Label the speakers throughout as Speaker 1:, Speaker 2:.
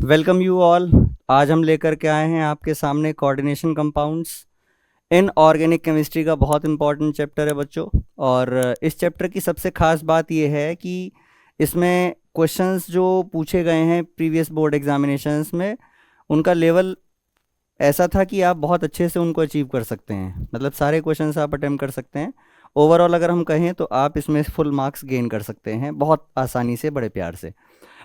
Speaker 1: Welcome you all. आज हम लेकर के आए हैं आपके सामने coordination compounds in organic chemistry का बहुत इंपॉर्टेंट चैप्टर है बच्चों। और इस चैप्टर की सबसे खास बात यह है कि इसमें क्वेश्चंस जो पूछे गए हैं प्रीवियस बोर्ड एग्जामिनेशंस में, उनका लेवल ऐसा था कि आप बहुत अच्छे से उनको अचीव कर सकते हैं। मतलब सारे क्वेश्चंस आप अटेम्प्ट कर सकते हैं। ओवरऑल अगर हम कहें तो आप इसमें फुल मार्क्स गेन कर सकते हैं बहुत आसानी से, बड़े प्यार से।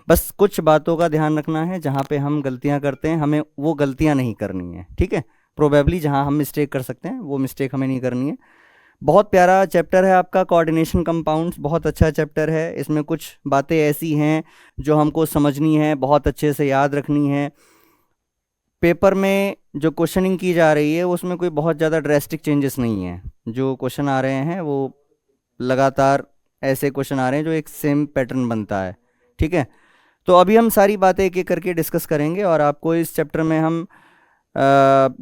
Speaker 1: बस कुछ बातों का ध्यान रखना है, जहाँ पे हम गलतियाँ करते हैं हमें वो गलतियाँ नहीं करनी है, ठीक है। प्रोबेबली जहाँ हम मिस्टेक कर सकते हैं वो मिस्टेक हमें नहीं करनी है। बहुत प्यारा चैप्टर है आपका कोऑर्डिनेशन कंपाउंड्स, बहुत अच्छा चैप्टर है। इसमें कुछ बातें ऐसी हैं जो हमको समझनी है, बहुत अच्छे से याद रखनी है। पेपर में जो क्वेश्चनिंग की जा रही है उसमें कोई बहुत ज़्यादा ड्रेस्टिक चेंजेस नहीं है। जो क्वेश्चन आ रहे हैं वो लगातार ऐसे क्वेश्चन आ रहे हैं जो एक सेम पैटर्न बनता है, ठीक है। तो अभी हम सारी बातें एक एक करके डिस्कस करेंगे और आपको इस चैप्टर में हम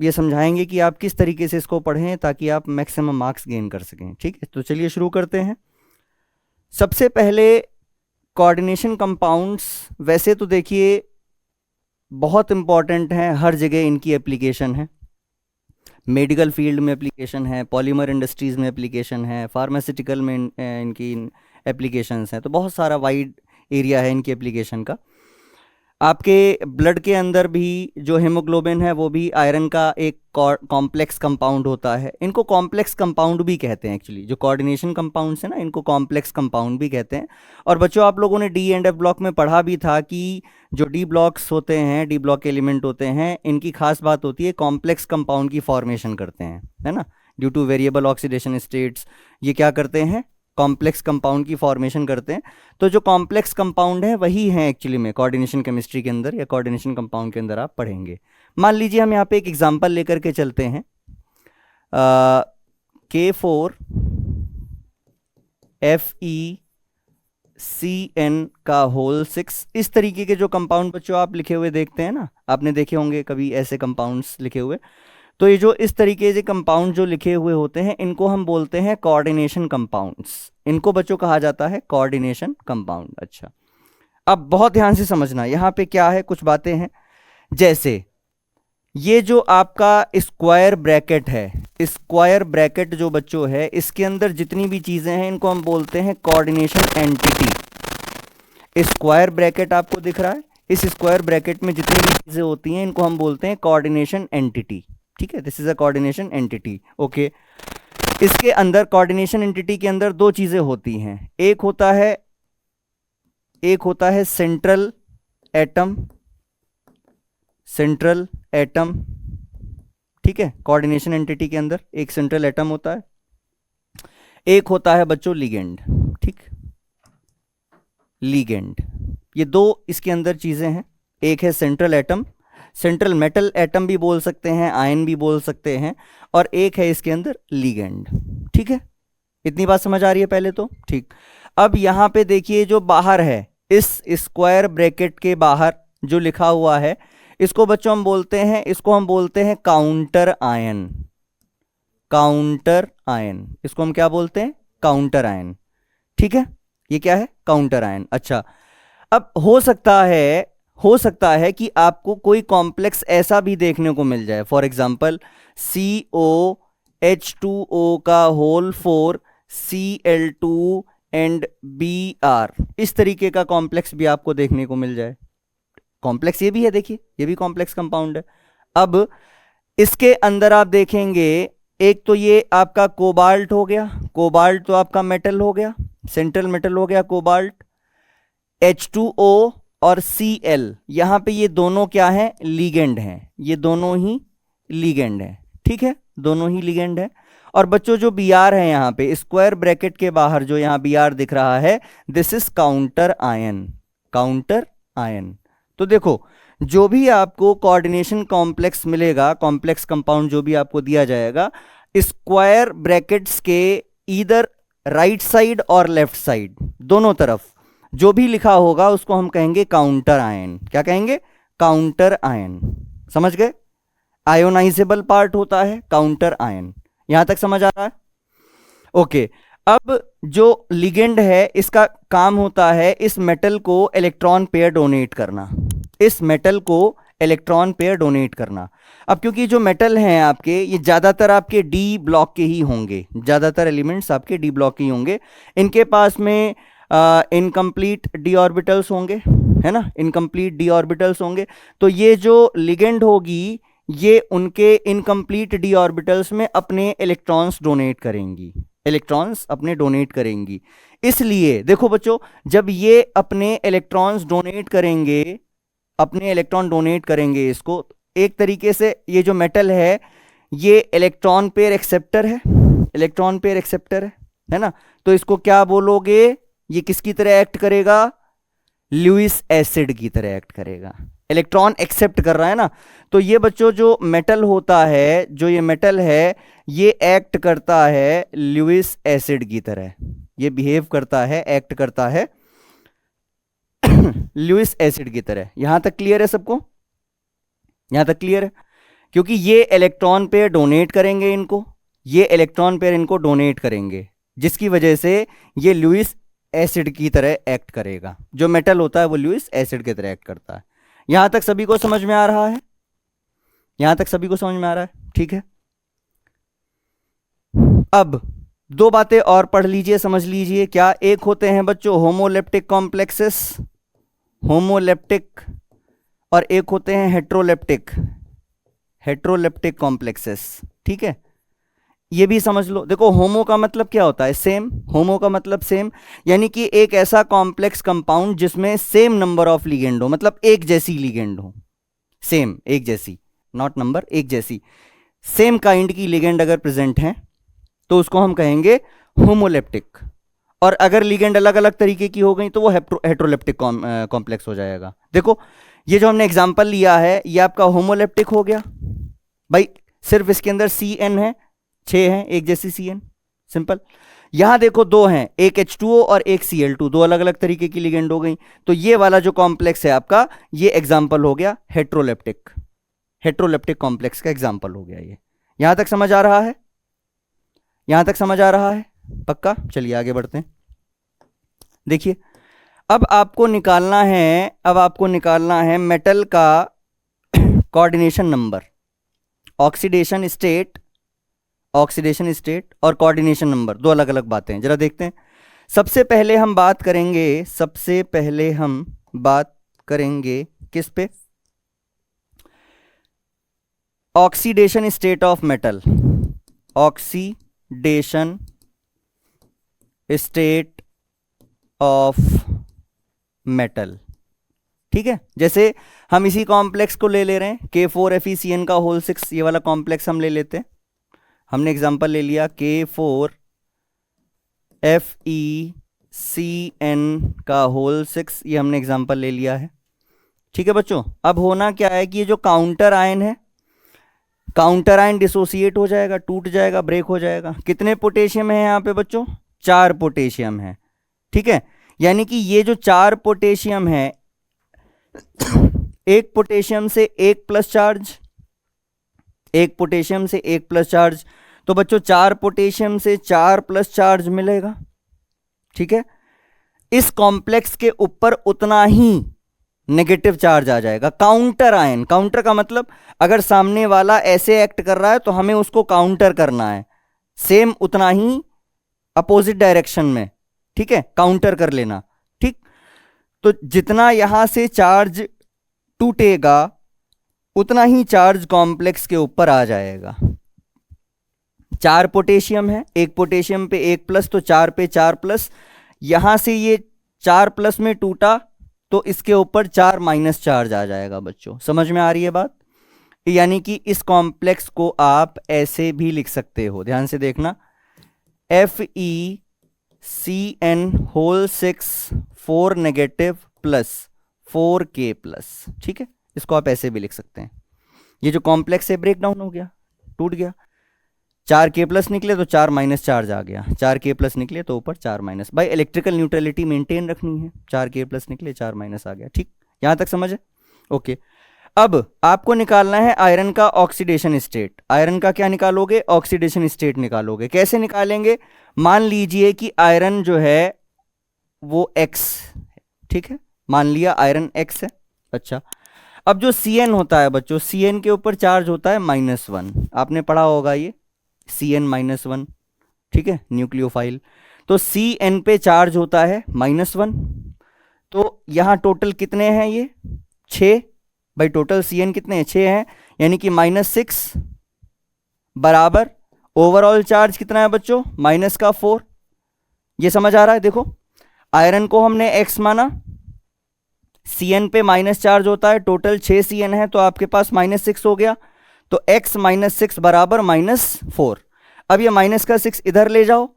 Speaker 1: ये समझाएंगे कि आप किस तरीके से इसको पढ़ें ताकि आप मैक्सिमम मार्क्स गेन कर सकें, ठीक है। तो चलिए शुरू करते हैं। सबसे पहले कोऑर्डिनेशन कंपाउंड्स वैसे तो देखिए बहुत इम्पॉर्टेंट हैं, हर जगह इनकी एप्लीकेशन है। मेडिकल फील्ड में एप्लीकेशन है, पॉलीमर इंडस्ट्रीज़ में एप्लीकेशन है, फार्मास्यूटिकल में इनकी एप्लीकेशंस हैं। तो बहुत सारा वाइड एरिया है इनकी एप्लीकेशन का। आपके ब्लड के अंदर भी जो हेमोग्लोबिन है वो भी आयरन का एक कॉम्प्लेक्स कंपाउंड होता है। इनको कॉम्प्लेक्स कंपाउंड भी कहते हैं एक्चुअली। जो कोऑर्डिनेशन कंपाउंड्स हैं ना, इनको कॉम्प्लेक्स कंपाउंड भी कहते हैं। और बच्चों आप लोगों ने डी एंड एफ ब्लॉक में पढ़ा भी था कि जो डी ब्लॉक्स होते हैं, डी ब्लॉक के एलिमेंट होते हैं, इनकी खास बात होती है कॉम्प्लेक्स कंपाउंड की फॉर्मेशन करते हैं, है ना। Due two variable oxidation states ये क्या करते हैं, कॉम्प्लेक्स कंपाउंड की फॉर्मेशन करते हैं। तो जो कॉम्प्लेक्स कंपाउंड है वही है एक्चुअली में कोऑर्डिनेशन केमिस्ट्री के अंदर या कोऑर्डिनेशन कंपाउंड के अंदर आप पढ़ेंगे। मान लीजिए हम यहाँ पे एक एग्जांपल लेकर के चलते हैं। K4FeCN का होल 6, इस तरीके के जो कंपाउंड बच्चों आप लिखे हुए देखते हैं ना, आपने देखे होंगे कभी ऐसे कंपाउंड्स लिखे हुए। तो ये जो इस तरीके से कंपाउंड जो लिखे हुए होते हैं इनको हम बोलते हैं कोऑर्डिनेशन कंपाउंड्स। इनको बच्चों कहा जाता है कोऑर्डिनेशन कंपाउंड। अच्छा, अब बहुत ध्यान से समझना, यहाँ पे क्या है, कुछ बातें हैं। जैसे ये जो आपका स्क्वायर ब्रैकेट है, स्क्वायर ब्रैकेट जो बच्चों है, इसके अंदर जितनी भी चीजें हैं इनको हम बोलते हैं कोऑर्डिनेशन एंटिटी। स्क्वायर ब्रैकेट आपको दिख रहा है, इस स्क्वायर ब्रैकेट में जितनी भी चीजें होती हैं इनको हम बोलते हैं कोऑर्डिनेशन एंटिटी, ठीक है। This is a coordination entity, okay. इसके अंदर कोऑर्डिनेशन एंटिटी के अंदर दो चीजें होती हैं। एक होता है सेंट्रल एटम, सेंट्रल एटम, ठीक है। कोऑर्डिनेशन एंटिटी के अंदर एक सेंट्रल एटम होता है। एक होता है बच्चों लिगेंड, ठीक, लिगेंड। ये दो इसके अंदर चीजें हैं। एक है central atom, central metal atom भी बोल सकते हैं, आयन भी बोल सकते हैं, और एक है इसके अंदर लिगेंड, ठीक है। इतनी बात समझ आ रही है पहले तो, ठीक। अब यहां पे देखिए जो बाहर है, इस स्क्वायर ब्रैकेट के बाहर जो लिखा हुआ है, इसको बच्चों हम बोलते हैं काउंटर आयन। काउंटर आयन, इसको हम क्या बोलते हैं, काउंटर आयन, ठीक है। ये क्या है, काउंटर आयन। अच्छा, अब हो सकता है कि आपको कोई कॉम्प्लेक्स ऐसा भी देखने को मिल जाए। फॉर एग्जाम्पल COH2O का होल 4 Cl2 एंड Br, इस तरीके का कॉम्प्लेक्स भी आपको देखने को मिल जाए। कॉम्प्लेक्स ये भी है, देखिए ये भी कॉम्प्लेक्स कंपाउंड है। अब इसके अंदर आप देखेंगे, एक तो ये आपका कोबाल्ट हो गया, कोबाल्ट तो आपका मेटल हो गया, सेंट्रल मेटल हो गया कोबाल्ट। H2O और Cl, यहां पे ये दोनों क्या हैं, लीगेंड हैं। ये दोनों ही लीगेंड है, ठीक है, दोनों ही लीगेंड है। और बच्चों जो Br है यहाँ पे स्क्वायर ब्रैकेट के बाहर जो यहाँ Br दिख रहा है, this is counter ion, counter ion. तो देखो जो भी आपको कोऑर्डिनेशन कॉम्प्लेक्स मिलेगा, कॉम्प्लेक्स कंपाउंड जो भी आपको दिया जाएगा, स्क्वायर ब्रैकेट्स के ईदर राइट साइड और लेफ्ट साइड, दोनों तरफ जो भी लिखा होगा उसको हम कहेंगे काउंटर आयन। क्या कहेंगे, काउंटर आयन। समझ गए, आयोनाइजेबल पार्ट होता है काउंटर आयन। यहां तक समझ आ रहा है, ओके। अब जो लिगेंड है इसका काम होता है इस मेटल को इलेक्ट्रॉन पेयर डोनेट करना। इस मेटल को इलेक्ट्रॉन पेयर डोनेट करना। अब क्योंकि जो मेटल हैं आपके ये ज़्यादातर आपके डी ब्लॉक के ही होंगे, ज़्यादातर एलिमेंट्स आपके डी ब्लॉक के ही होंगे, इनके पास में इनकम्प्लीट डी ऑर्बिटल्स होंगे, है ना, इनकम्प्लीट डी ऑर्बिटल्स होंगे। तो ये जो लिगेंड होगी ये उनके इनकम्प्लीट डी ऑर्बिटल्स में अपने इलेक्ट्रॉन्स डोनेट करेंगी, इलेक्ट्रॉन्स अपने डोनेट करेंगी। इसलिए देखो बच्चों, जब ये अपने इलेक्ट्रॉन्स डोनेट करेंगे, अपने इलेक्ट्रॉन डोनेट करेंगे इसको, एक तरीके से ये जो मेटल है ये इलेक्ट्रॉन पेयर एक्सेप्टर है, इलेक्ट्रॉन पेयर एक्सेप्टर है ना। तो इसको क्या बोलोगे, ये किसकी तरह एक्ट करेगा, ल्यूइस एसिड की तरह एक्ट करेगा, इलेक्ट्रॉन एक्सेप्ट कर रहा है ना। तो ये बच्चों जो मेटल होता है, जो ये मेटल है ये एक्ट करता है ल्यूइस एसिड की तरह, ये बिहेव करता है, एक्ट करता है ल्यूइस एसिड की तरह। यहां तक क्लियर है सबको, यहां तक क्लियर है? क्योंकि ये इलेक्ट्रॉन पेयर डोनेट करेंगे इनको, ये इलेक्ट्रॉन पेयर इनको डोनेट करेंगे, जिसकी वजह से ये ल्यूइस एसिड की तरह एक्ट करेगा। जो मेटल होता है वो ल्यूइस एसिड की तरह एक्ट करता है। यहां तक सभी को समझ में आ रहा है? यहां तक सभी को समझ में आ रहा है? ठीक है। अब दो बातें और पढ़ लीजिए, समझ लीजिए। क्या? एक होते हैं बच्चों होमोलेप्टिक कॉम्प्लेक्सेस, होमोलेप्टिक, और एक होते हैं हेट्रोलेप्टिक, हेट्रोलेप्टिक कॉम्प्लेक्सेस। ठीक है, ये भी समझ लो। देखो होमो का मतलब क्या होता है, सेम, होमो का मतलब सेम, यानी कि एक ऐसा कॉम्प्लेक्स कंपाउंड जिसमें सेम नंबर ऑफ लिगेंड हो, मतलब एक जैसी लिगेंड हो, सेम, एक जैसी, नॉट नंबर, एक जैसी, सेम काइंड की लिगेंड अगर प्रेजेंट है तो उसको हम कहेंगे होमोलेप्टिक। और अगर लिगेंड अलग अलग तरीके की हो गई तो वो हेट्रोलेप्टिक कॉम्प्लेक्स हो जाएगा। देखो ये जो हमने एग्जांपल लिया है ये आपका होमोलेप्टिक हो गया भाई, सिर्फ इसके अंदर CN है, 6 हैं एक जैसी CN, सिंपल। यहां देखो दो हैं, एक H2O और एक Cl2, दो अलग अलग तरीके की लिगेंड हो गई। तो ये वाला जो कॉम्प्लेक्स है आपका, ये एग्जांपल हो गया हेट्रोलेप्टिक, हेट्रोलेप्टिक कॉम्प्लेक्स का एग्जांपल हो गया ये। यहां तक समझ आ रहा है? यहां तक समझ आ रहा है? पक्का? चलिए आगे बढ़ते हैं। देखिए अब आपको निकालना है, अब आपको निकालना है मेटल का coordination number, oxidation state, oxidation state और कोऑर्डिनेशन नंबर, दो अलग अलग बातें हैं, जरा देखते हैं। सबसे पहले हम बात करेंगे, सबसे पहले हम बात करेंगे किस पे, oxidation state of metal, oxidation state of metal. ठीक है, जैसे हम इसी कॉम्प्लेक्स को ले रहे हैं K4FeCN का होल 6, ये वाला कॉम्प्लेक्स हम ले लेते हैं। हमने एग्जांपल ले लिया K4FeCN का होल 6, ये हमने एग्जांपल ले लिया है। ठीक है बच्चों, अब होना क्या है कि ये जो काउंटर आयन है, काउंटर आयन डिसोसिएट हो जाएगा, टूट जाएगा, ब्रेक हो जाएगा। कितने पोटेशियम है यहाँ पे बच्चों? 4 पोटेशियम है। ठीक है, यानी कि ये जो 4 पोटेशियम है, एक पोटेशियम से 1 प्लस चार्ज, एक पोटेशियम से 1 प्लस चार्ज, तो बच्चों 4 पोटेशियम से 4 प्लस चार्ज मिलेगा। ठीक है, इस कॉम्प्लेक्स के ऊपर उतना ही नेगेटिव चार्ज आ जाएगा। काउंटर आयन, काउंटर का मतलब अगर सामने वाला ऐसे एक्ट कर रहा है तो हमें उसको काउंटर करना है, सेम उतना ही अपोजिट डायरेक्शन में। ठीक है, काउंटर कर लेना। ठीक, तो जितना यहां से चार्ज टूटेगा उतना ही चार्ज कॉम्प्लेक्स के ऊपर आ जाएगा। 4 पोटेशियम है, एक पोटेशियम पे 1 प्लस, तो 4 पे 4 प्लस, यहां से ये 4 प्लस में टूटा तो इसके ऊपर 4 माइनस चार्ज आ जाएगा। बच्चों समझ में आ रही है बात? यानी कि इस कॉम्प्लेक्स को आप ऐसे भी लिख सकते हो, ध्यान से देखना, FeCN whole 6 4 negative plus 4K plus. ठीक है, इसको आप ऐसे भी लिख सकते हैं। ये जो कॉम्प्लेक्स है ब्रेक डाउन हो गया, टूट गया, 4K प्लस निकले तो 4 माइनस चार्ज आ गया, 4K प्लस निकले तो ऊपर 4 माइनस। भाई इलेक्ट्रिकल न्यूट्रलिटी मेंटेन रखनी है, 4K प्लस निकले 4 माइनस आ गया। ठीक, यहां तक समझ है? ओके, अब आपको निकालना है आयरन का ऑक्सीडेशन स्टेट। आयरन का क्या निकालोगे? ऑक्सीडेशन स्टेट निकालोगे। कैसे निकालेंगे? मान लीजिए कि आयरन जो है वो X, ठीक है, मान लिया आयरन X है। अच्छा, अब जो Cn होता है बच्चों, Cn के ऊपर चार्ज होता है -1, आपने पढ़ा होगा ये Cn-1, ठीक है, न्यूक्लियोफाइल। तो Cn पे चार्ज होता है -1, तो यहाँ टोटल कितने हैं ये 6, भाई टोटल Cn कितने हैं 6 हैं, यानी कि -6 बराबर ओवरऑल चार्ज कितना है बच्चों -4। ये समझ आ रहा है? देखो आयरन को हमने x माना, Cn पे माइनस चार्ज होता है, टोटल 6 Cn है, तो आपके पास -6 हो गया, तो x -6 बराबर -4। अब ये माइनस का 6 इधर ले जाओ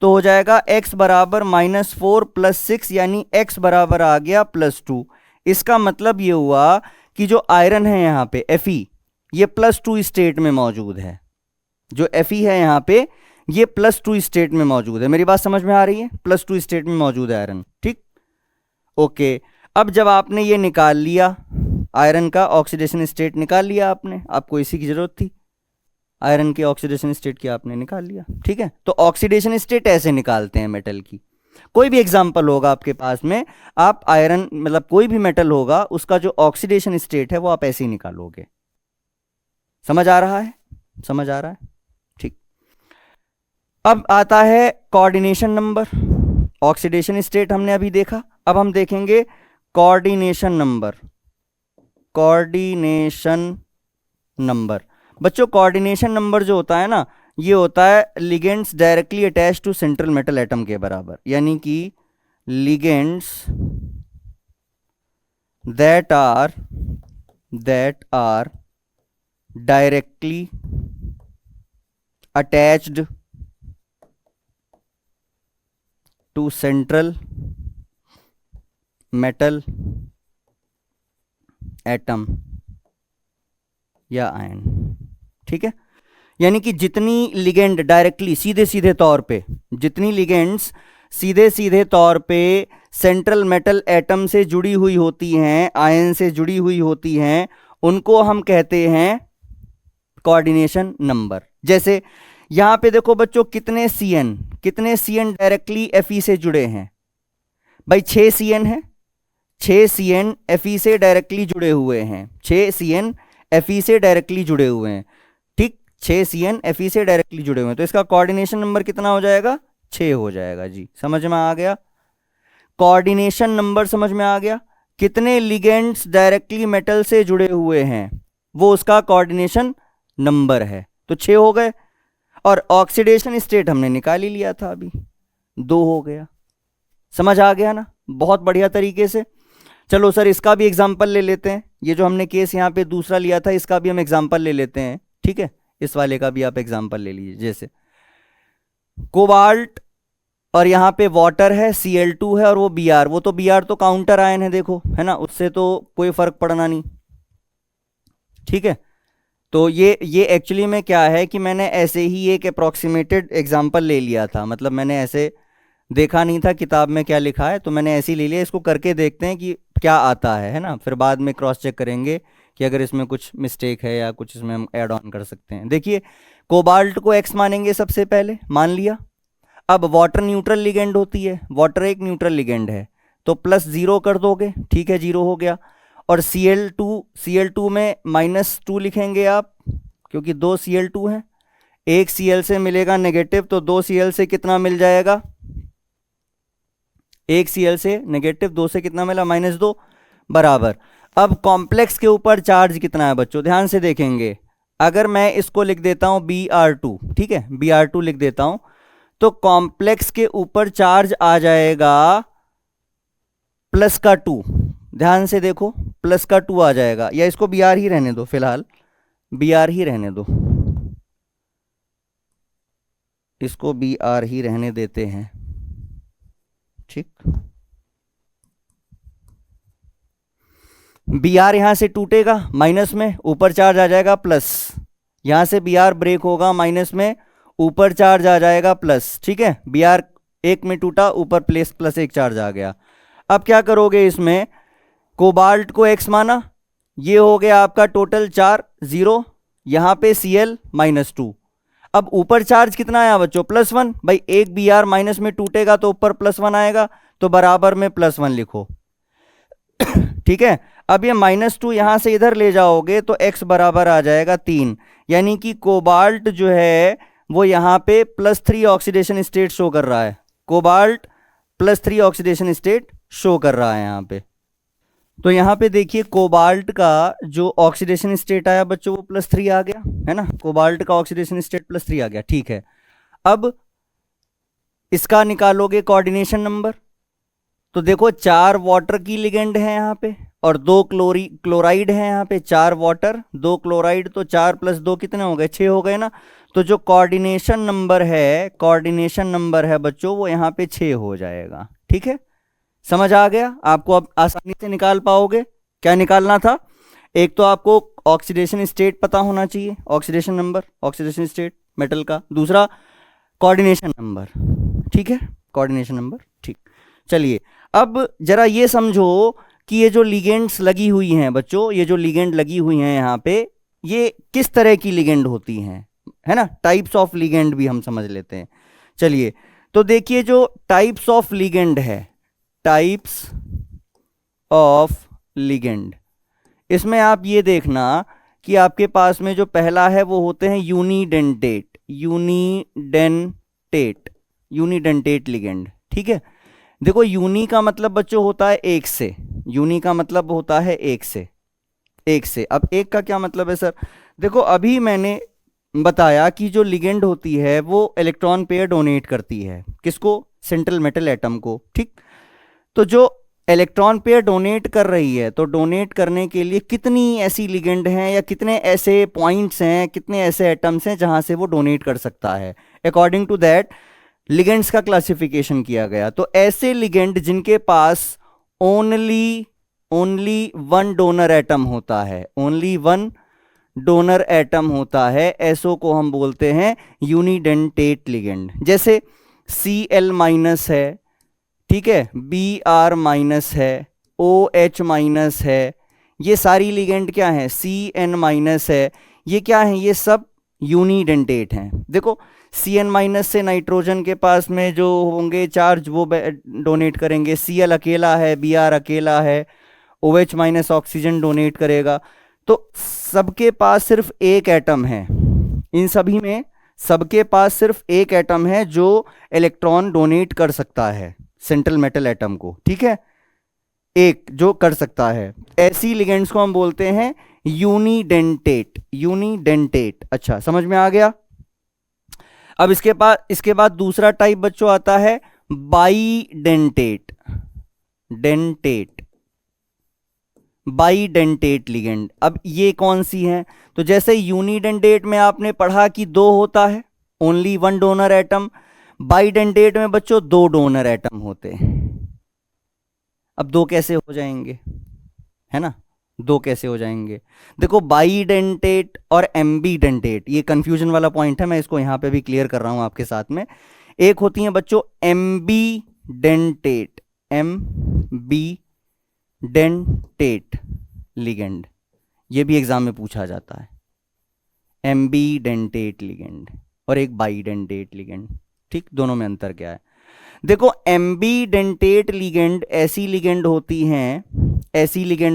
Speaker 1: तो हो जाएगा x बराबर -4 + 6, यानी x बराबर आ गया +2। इसका मतलब ये हुआ कि जो आयरन है यहाँ पे Fe, ये +2 स्टेट में मौजूद है। जो Fe है यहाँ पे ये +2 स्टेट में मौजूद है। मेरी बात समझ में आ रही है? +2 स्टेट में मौजूद है आयरन, ठीक, ओके। अब जब आपने ये निकाल लिया, आयरन का ऑक्सीडेशन स्टेट निकाल लिया आपने, आपको इसी की जरूरत थी, आयरन के ऑक्सीडेशन स्टेट की आपने निकाल लिया, ठीक है। तो ऑक्सीडेशन स्टेट ऐसे निकालते हैं मेटल की। कोई भी एग्जांपल होगा आपके पास में, आप आयरन मतलब कोई भी मेटल होगा उसका जो ऑक्सीडेशन स्टेट है वो आप ऐसे ही निकालोगे। समझ आ रहा है? समझ आ रहा है, ठीक। अब आता है कोऑर्डिनेशन नंबर। ऑक्सीडेशन स्टेट हमने अभी देखा, अब हम देखेंगे कोऑर्डिनेशन नंबर। कोऑर्डिनेशन नंबर बच्चों, कोऑर्डिनेशन नंबर जो होता है ना, ये होता है ligands directly attach to central metal atom के बराबर, यानी कि ligands that are directly attached to central metal atom या आयन, ठीक है। यानी कि जितनी लिगेंड डायरेक्टली सीधे सीधे तौर पे, जितनी लिगेंड्स सीधे सीधे तौर पे सेंट्रल मेटल एटम से जुड़ी हुई होती हैं, आयन से जुड़ी हुई होती हैं, उनको हम कहते हैं कोऑर्डिनेशन नंबर। जैसे यहां पे देखो बच्चों कितने Cn डायरेक्टली Fe से जुड़े हैं, भाई 6 Cn है, 6 Cn Fe से डायरेक्टली जुड़े हुए हैं, 6 Cn Fe से डायरेक्टली जुड़े हुए हैं, ठीक, 6 Cn Fe से डायरेक्टली जुड़े हुए हैं, तो इसका कोऑर्डिनेशन नंबर कितना हो जाएगा 6 हो जाएगा जी। समझ में आ गया? कोऑर्डिनेशन नंबर समझ में आ गया। कितने लिगेंड्स डायरेक्टली मेटल से जुड़े हुए हैं वो उसका कोऑर्डिनेशन नंबर है, तो 6 हो गए। और ऑक्सीडेशन स्टेट हमने निकाल ही लिया था अभी, 2 हो गया। समझ आ गया ना? बहुत बढ़िया तरीके से। चलो सर इसका भी एग्जाम्पल ले लेते हैं, ये जो हमने केस यहाँ पे दूसरा लिया था इसका भी हम एग्जाम्पल ले लेते हैं, ठीक है। इस वाले का भी आप एग्जाम्पल ले लीजिए। जैसे कोबाल्ट और यहाँ पे वाटर है, Cl2 है और वो Br, वो तो Br तो काउंटर आयन है, देखो है ना, उससे तो कोई फर्क पड़ना नहीं, ठीक है। तो ये एक्चुअली में क्या है कि मैंने ऐसे ही एक अप्रॉक्सीमेटेड एग्जाम्पल ले लिया था, मतलब मैंने ऐसे देखा नहीं था किताब में क्या लिखा है, तो मैंने ऐसे ही ले लिया। इसको करके देखते हैं कि क्या आता है ना, फिर बाद में क्रॉस चेक करेंगे कि अगर इसमें कुछ मिस्टेक है या कुछ इसमें हम ऐड ऑन कर सकते हैं। देखिए कोबाल्ट को X मानेंगे सबसे पहले, मान लिया। अब वाटर न्यूट्रल लिगेंड होती है, वाटर एक न्यूट्रल लिगेंड है, तो +0 कर दोगे, ठीक है, 0 हो गया। और Cl2 में -2 लिखेंगे आप, क्योंकि 2 Cl2 हैं, एक Cl से मिलेगा नेगेटिव, तो 2 Cl से कितना मिल जाएगा, एक Cl से नेगेटिव, 2 से कितना मिला -2 बराबर। अब कॉम्प्लेक्स के ऊपर चार्ज कितना है बच्चों, ध्यान से देखेंगे। अगर मैं इसको लिख देता हूं Br2, ठीक है, Br2 लिख देता हूं, तो कॉम्प्लेक्स के ऊपर चार्ज आ जाएगा +2। ध्यान से देखो +2 आ जाएगा, या इसको Br ही रहने दो, फिलहाल Br ही रहने दो, इसको Br ही रहने देते हैं, ठीक। Br यहां से टूटेगा माइनस में, ऊपर चार्ज आ जाएगा प्लस, यहां से Br ब्रेक होगा माइनस में, ऊपर चार्ज आ जाएगा प्लस, ठीक है। Br एक में टूटा, ऊपर +1 चार्ज आ गया। अब क्या करोगे, इसमें कोबाल्ट को X माना, ये हो गया आपका टोटल 4, 0, यहां पे Cl -2। अब ऊपर चार्ज कितना आया बच्चों, +1, भाई एक Br माइनस में टूटेगा तो ऊपर +1 आएगा, तो बराबर में +1 लिखो, ठीक है। अब ये -2 यहां से इधर ले जाओगे तो x बराबर आ जाएगा 3, यानी कि कोबाल्ट जो है वो यहाँ पे +3 ऑक्सीडेशन स्टेट शो कर रहा है। कोबाल्ट +3 ऑक्सीडेशन स्टेट शो कर रहा है यहाँ पे। तो यहाँ पे देखिए कोबाल्ट का जो ऑक्सीडेशन स्टेट आया बच्चों वो +3 आ गया, है ना। कोबाल्ट का ऑक्सीडेशन स्टेट +3 आ गया, ठीक है। अब इसका निकालोगे कोऑर्डिनेशन नंबर, तो देखो 4 वाटर की लिगेंड है यहाँ पे और 2 क्लोराइड है यहाँ पे। 4 वाटर 2 क्लोराइड, तो 4 + 2 कितने हो गए, 6 हो गए ना। तो जो कोऑर्डिनेशन नंबर है बच्चों वो यहाँ पे 6 हो जाएगा, ठीक है। समझ आ गया आपको, अब आसानी से निकाल पाओगे। क्या निकालना था, एक तो आपको ऑक्सीडेशन स्टेट पता होना चाहिए, oxidation number, oxidation state metal का। दूसरा कोऑर्डिनेशन नंबर, ठीक है, कोऑर्डिनेशन नंबर, ठीक। चलिए अब जरा ये समझो कि ये जो लिगेंड्स लगी हुई हैं बच्चों, ये जो लिगेंड लगी हुई हैं यहाँ पे, ये किस तरह की लिगेंड होती हैं, है ना। टाइप्स ऑफ लिगेंड भी हम समझ लेते हैं। चलिए तो देखिए जो टाइप्स ऑफ लिगेंड है, टाइप्स ऑफ लिगेंड, इसमें आप ये देखना कि आपके पास में जो पहला है वो होते हैं यूनिडेंटेट, यूनिडेंटेट लिगेंड, ठीक है। देखो यूनी का मतलब बच्चों होता है एक से, यूनी का मतलब होता है एक से। अब एक का क्या मतलब है सर, देखो अभी मैंने बताया कि जो लिगेंड होती है वो इलेक्ट्रॉन पेयर डोनेट करती है, किसको, सेंट्रल मेटल एटम को, ठीक। तो जो इलेक्ट्रॉन पेयर डोनेट कर रही है, तो डोनेट करने के लिए कितनी ऐसी लिगेंड हैं या कितने ऐसे पॉइंट्स हैं, कितने ऐसे एटम्स हैं जहां से वो डोनेट कर सकता है। अकॉर्डिंग टू दैट लिगेंड्स का क्लासिफिकेशन किया गया। तो ऐसे लिगेंड जिनके पास ओनली 1 डोनर एटम होता है, ओनली 1 डोनर एटम होता है, ऐसो को हम बोलते हैं यूनिडेंटेट लिगेंड। जैसे Cl- है, ठीक है, Br- है, OH- है, ये सारी लिगेंड क्या है, Cn- है, ये क्या है, ये सब यूनिडेंटेट हैं। देखो Cn- से नाइट्रोजन के पास में जो होंगे चार्ज वो डोनेट करेंगे, Cl अकेला है, Br अकेला है, OH- ऑक्सीजन डोनेट करेगा। तो सबके पास सिर्फ एक एटम है, इन सभी में सबके पास सिर्फ एक एटम है जो इलेक्ट्रॉन डोनेट कर सकता है सेंट्रल मेटल एटम को, ठीक है, एक जो कर सकता है। ऐसी लिगेंड्स को हम बोलते हैं यूनिडेंटेट। अच्छा समझ में आ गया। अब इसके बाद दूसरा टाइप बच्चों आता है बाईडेंटेट लिगेंड। अब ये कौन सी है, तो जैसे यूनिडेंटेट में आपने पढ़ा कि 2 होता है, ओनली 1 डोनर एटम। बाईडेंटेट में बच्चों 2 डोनर एटम होते हैं। अब 2 कैसे हो जाएंगे, है ना, 2 कैसे हो जाएंगे। देखो बाईडेंटेट और एम्बीडेंटेट, ये कंफ्यूजन वाला पॉइंट है, मैं इसको यहां पे भी क्लियर कर रहा हूं आपके साथ में। एक होती है बच्चों एम्बीडेंटेट लिगेंड, ये भी एग्जाम में पूछा जाता है, एम्बीडेंटेट लिगेंड और एक बाईडेंटेट लिगेंड, ठीक। दोनों में अंतर क्या है, देखो एम्बीडेंटेट लिगेंड ऐसी लिगेंड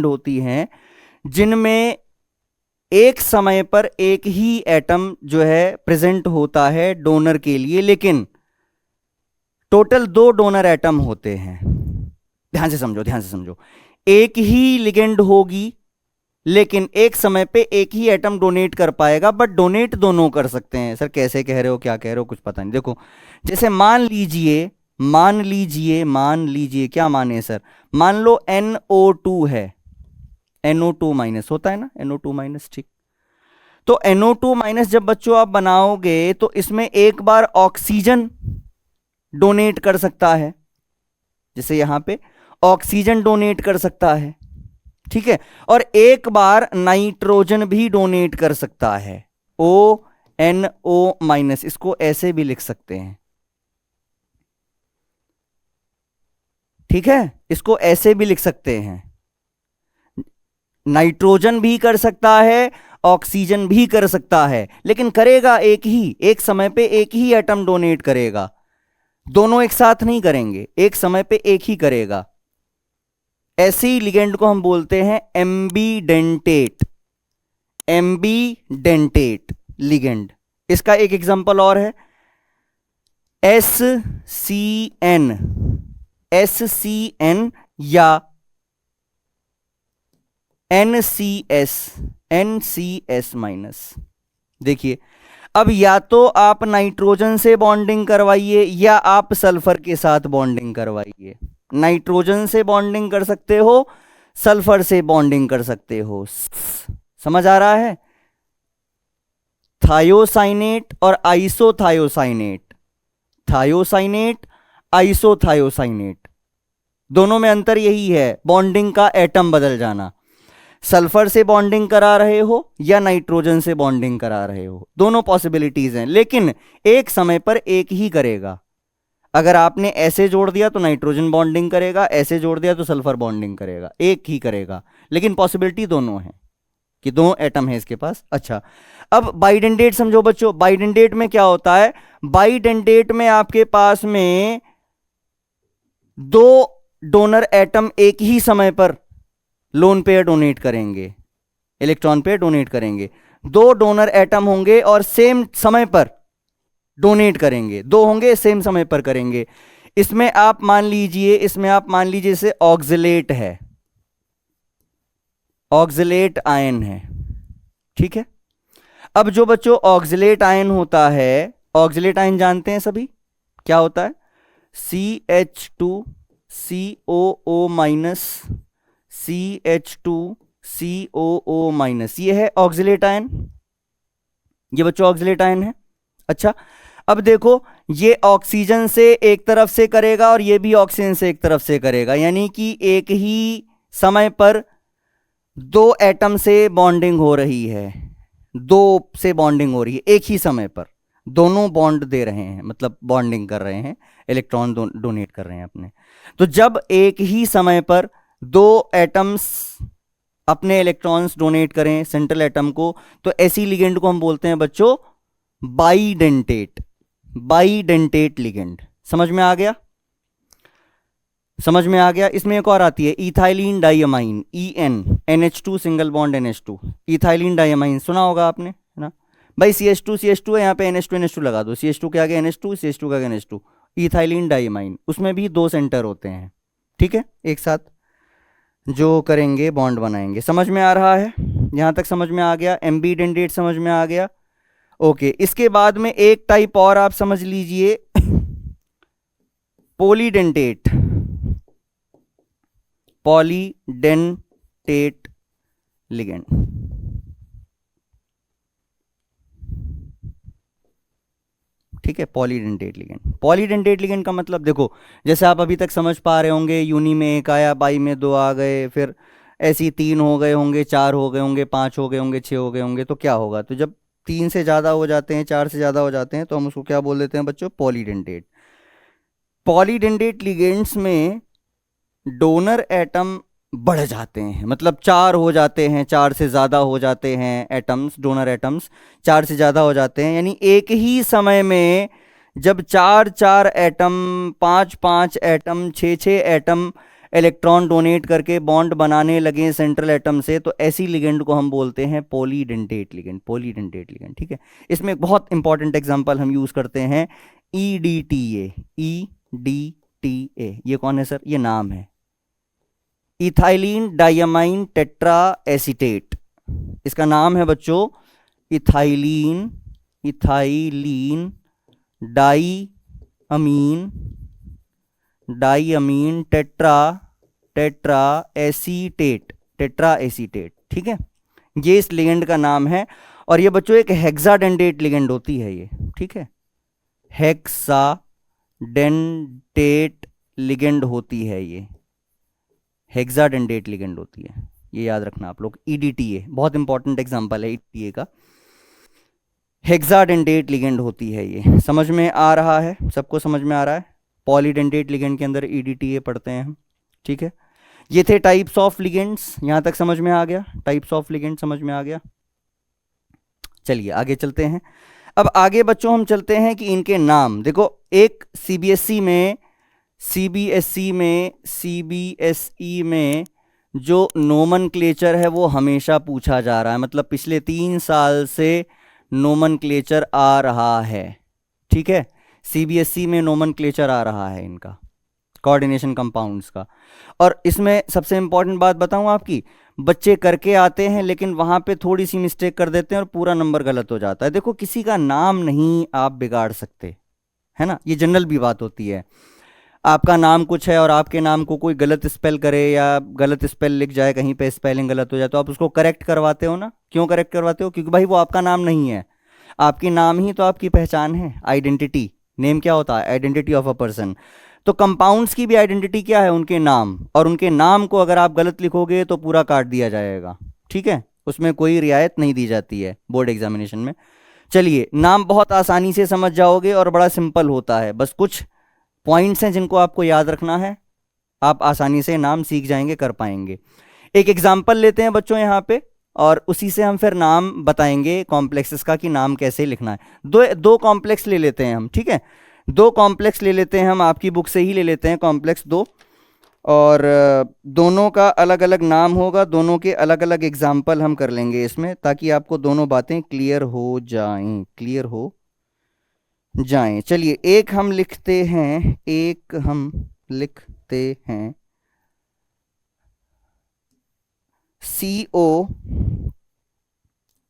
Speaker 1: होती हैं जिनमें एक समय पर एक ही एटम जो है प्रेजेंट होता है डोनर के लिए, लेकिन टोटल 2 डोनर एटम होते हैं। ध्यान से समझो, एक ही लिगेंड होगी लेकिन एक समय पे एक ही एटम डोनेट कर पाएगा, बट डोनेट दोनों कर सकते हैं। सर कैसे कह रहे हो, क्या कह रहे हो, कुछ पता नहीं। देखो जैसे मान लीजिए क्या माने सर, मान लो NO2 है, NO2- होता है ना, NO2-, ठीक। तो NO2- जब बच्चों आप बनाओगे तो इसमें एक बार ऑक्सीजन डोनेट कर सकता है, जैसे यहां पे ऑक्सीजन डोनेट कर सकता है, ठीक है, और एक बार नाइट्रोजन भी डोनेट कर सकता है, ONO-, इसको ऐसे भी लिख सकते हैं, ठीक है, इसको ऐसे भी लिख सकते हैं। नाइट्रोजन भी कर सकता है, ऑक्सीजन भी कर सकता है, लेकिन करेगा एक समय पे एक ही एटम डोनेट करेगा, दोनों एक साथ नहीं करेंगे, एक समय पे एक ही करेगा। ऐसी लिगेंड को हम बोलते हैं एम्बीडेंटेट, एम्बीडेंटेट लिगेंड। इसका एक एग्जांपल और है SCN, SCN या NCS, NCS माइनस। देखिए, अब या तो आप नाइट्रोजन से बॉन्डिंग करवाइए या आप सल्फर के साथ बॉन्डिंग करवाइए। नाइट्रोजन से बॉन्डिंग कर सकते हो, सल्फर से बॉन्डिंग कर सकते हो। समझ आ रहा है? थायोसाइनेट और आइसोथायोसाइनेट, थायोसाइनेट, आइसोथायोसाइनेट, दोनों में अंतर यही है, बॉन्डिंग का एटम बदल जाना। सल्फर से बॉन्डिंग करा रहे हो या नाइट्रोजन से बॉन्डिंग करा रहे हो, दोनों पॉसिबिलिटीज हैं, लेकिन एक समय पर एक ही करेगा। अगर आपने ऐसे जोड़ दिया तो नाइट्रोजन बॉन्डिंग करेगा, ऐसे जोड़ दिया तो सल्फर बॉन्डिंग करेगा, एक ही करेगा, लेकिन पॉसिबिलिटी दोनों है कि दो एटम है इसके पास। अच्छा, अब बाइडेंटेट समझो बच्चों। बाइडेंटेट में क्या होता है? बाइडेंटेट में आपके पास में दो डोनर एटम एक ही समय पर लोन पेयर डोनेट करेंगे, इलेक्ट्रॉन पेयर डोनेट करेंगे। दो डोनर एटम होंगे और सेम समय पर डोनेट करेंगे, दो होंगे सेम समय पर करेंगे। इसमें आप मान लीजिए, जैसे ऑक्सिलेट है, ऑक्सिलेट आयन है, ठीक है। अब जो बच्चों ऑक्सिलेट आयन होता है, ऑक्सिलेट आयन जानते हैं सभी क्या होता है? CH2COO माइनस, CH2COO माइनस, ये है ऑक्सिलेट आयन, ये बच्चों ऑक्सिलेट आयन है। अच्छा, अब देखो, ये ऑक्सीजन से एक तरफ से करेगा और ये भी ऑक्सीजन से एक तरफ से करेगा, यानी कि एक ही समय पर दो एटम से बॉन्डिंग हो रही है, दो से बॉन्डिंग हो रही है एक ही समय पर, दोनों बॉन्ड दे रहे हैं, मतलब बॉन्डिंग कर रहे हैं, इलेक्ट्रॉन डोनेट कर रहे हैं अपने। तो जब एक ही समय पर दो एटम्स अपने इलेक्ट्रॉन्स डोनेट करें सेंट्रल एटम को, तो ऐसी लिगेंड को हम बोलते हैं बच्चों बाइडेंटेट, बाइडेंटेट लिगेंड। समझ में आ गया? समझ में आ गया। इसमें एक और आती है ethylene diamine, EN, NH2 single bond NH2, ethylene diamine सुना होगा आपने, है ना भाई? CH2 है, यहाँ पे NH2 लगा दो, CH2 के आगे NH2, CH2 के आगे NH2, इथाइलिन डाइअमाइन। उसमें भी दो सेंटर होते हैं, ठीक है, एक साथ जो करेंगे बॉन्ड बनाएंगे। समझ में आ रहा है? यहाँ तक समझ में आ गया? एम्बीडेंटेट समझ में आ गया? ओके, इसके बाद में एक टाइप और आप समझ लीजिए, पॉलीडेंटेट, पॉलीडेंटेट लिगेंड। ठीक है, पॉलीडेंटेट लिगेंड। पॉलीडेंटेट लिगेंड का मतलब देखो, जैसे आप अभी तक समझ पा रहे होंगे, यूनी में एक आया, बाई में दो आ गए, फिर ऐसी तीन हो गए होंगे, चार हो गए होंगे, पांच हो गए होंगे, छह हो गए होंगे, तो क्या होगा? तो जब तीन से ज़्यादा हो जाते हैं, चार से ज़्यादा हो जाते हैं, तो हम उसको क्या बोल देते हैं बच्चों? पॉलीडेंटेट। पॉलीडेंटेट लिगेंड्स में डोनर एटम बढ़ जाते हैं, मतलब चार हो जाते हैं, चार से ज़्यादा हो जाते हैं एटम्स, डोनर एटम्स चार से ज़्यादा हो जाते हैं। यानी एक ही समय में जब चार चार एटम, पाँच पाँच एटम, छः छः एटम इलेक्ट्रॉन डोनेट करके बॉन्ड बनाने लगे सेंट्रल एटम से, तो ऐसी लिगेंड को हम बोलते हैं पॉलीडेंटेट लिगेंड, पॉलीडेंटेट लिगेंड। ठीक है, इसमें एक बहुत इंपॉर्टेंट एग्जांपल हम यूज़ करते हैं EDTA, EDTA। ये कौन है सर? ये नाम है, इथाइलिन डाइअमाइन टेट्रा एसीटेट। इसका नाम है बच्चों ethylene, ethylene diamine, diamine tetra acetate, tetra acetate. ठीक है, ये इस लिगेंड का नाम है। और ये बच्चों एक हेक्साडेंटेट लिगेंड होती है ये, ठीक है, हेक्साडेंटेट लिगेंड होती है ये, हेक्साडेंटेट लिगेंड होती है, ये याद रखना आप लोग। EDTA बहुत इंपॉर्टेंट एग्जांपल है EDTA का, हेक्साडेंटेट लिगेंड होती है ये। समझ में आ रहा है? सबको समझ में आ रहा है? पॉलीडेंटेट लिगेंड के अंदर EDTA पढ़ते हैं हम, ठीक है। ये थे टाइप्स ऑफ लिगेंड्स, यहां तक समझ में आ गया? टाइप्स ऑफ लिगेंड समझ में आ गया? चलिए आगे चलते हैं। अब आगे बच्चों हम चलते हैं कि इनके नाम देखो, एक CBSE में सीबीएसई में जो नोमेनक्लेचर है वो हमेशा पूछा जा रहा है, मतलब पिछले 3 साल से नोमेनक्लेचर आ रहा है। ठीक है, सीबीएसई में नोमेनक्लेचर आ रहा है इनका, कोऑर्डिनेशन कंपाउंड्स का। और इसमें सबसे इंपॉर्टेंट बात बताऊं आपकी, बच्चे करके आते हैं लेकिन वहां पे थोड़ी सी मिस्टेक कर देते हैं और पूरा नंबर गलत हो जाता है। देखो, किसी का नाम नहीं आप बिगाड़ सकते, है ना, ये जनरल भी बात होती है। आपका नाम कुछ है और आपके नाम को कोई गलत स्पेल करे या गलत स्पेल लिख जाए, कहीं पे स्पेलिंग गलत हो जाए, तो आप उसको करेक्ट करवाते हो ना। क्यों करेक्ट करवाते हो? क्योंकि भाई वो आपका नाम नहीं है। आपकी नाम ही तो आपकी पहचान है, आइडेंटिटी। नेम क्या होता है? Identity of a person. तो कंपाउंड्स की भी आइडेंटिटी क्या है? उनके नाम। और उनके नाम को अगर आप गलत लिखोगे तो पूरा काट दिया जाएगा। ठीक है, उसमें कोई रियायत नहीं दी जाती है बोर्ड एग्जामिनेशन में। चलिए, नाम बहुत आसानी से समझ जाओगे और बड़ा सिंपल होता है, बस कुछ पॉइंट्स हैं जिनको आपको याद रखना है, आप आसानी से नाम सीख जाएंगे, कर पाएंगे। एक एग्जाम्पल लेते हैं बच्चों यहाँ पे, और उसी से हम फिर नाम बताएंगे कॉम्प्लेक्सेस का कि नाम कैसे लिखना है। दो कॉम्प्लेक्स ले लेते हैं हम, ठीक है, 2 कॉम्प्लेक्स ले लेते हैं हम, आपकी बुक से ही ले लेते हैं कॉम्प्लेक्स 2, और दोनों का अलग अलग नाम होगा, दोनों के अलग अलग एग्जाम्पल हम कर लेंगे इसमें, ताकि आपको दोनों बातें क्लियर हो जाएं। चलिए, एक हम लिखते हैं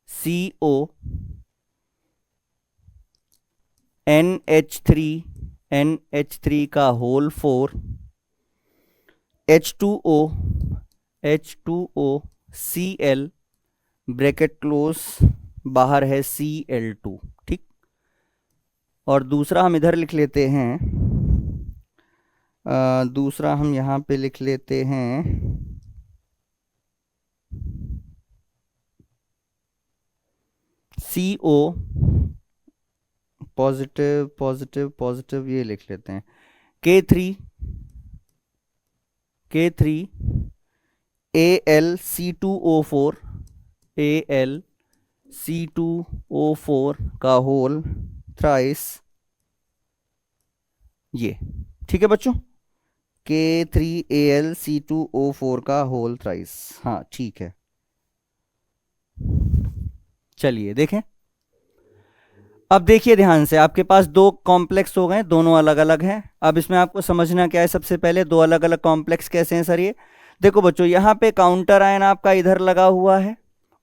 Speaker 1: CO NH3 का whole 4, H2O Cl bracket close, बाहर है Cl2। ठीक, और दूसरा हम इधर लिख लेते हैं, दूसरा हम यहाँ पे लिख लेते हैं CO पॉजिटिव ये लिख लेते हैं, K3 AlC2O4 का होल थ्राइस, ये। ठीक है बच्चों, K3AlC2O4 का होल थ्राइस, हाँ ठीक है। चलिए देखें, अब देखिए ध्यान से, आपके पास 2 कॉम्प्लेक्स हो गए, दोनों अलग अलग हैं। अब इसमें आपको समझना क्या है, सबसे पहले 2 अलग अलग कॉम्प्लेक्स कैसे हैं सर? ये देखो बच्चों, यहाँ पे काउंटर आयन आपका इधर लगा हुआ है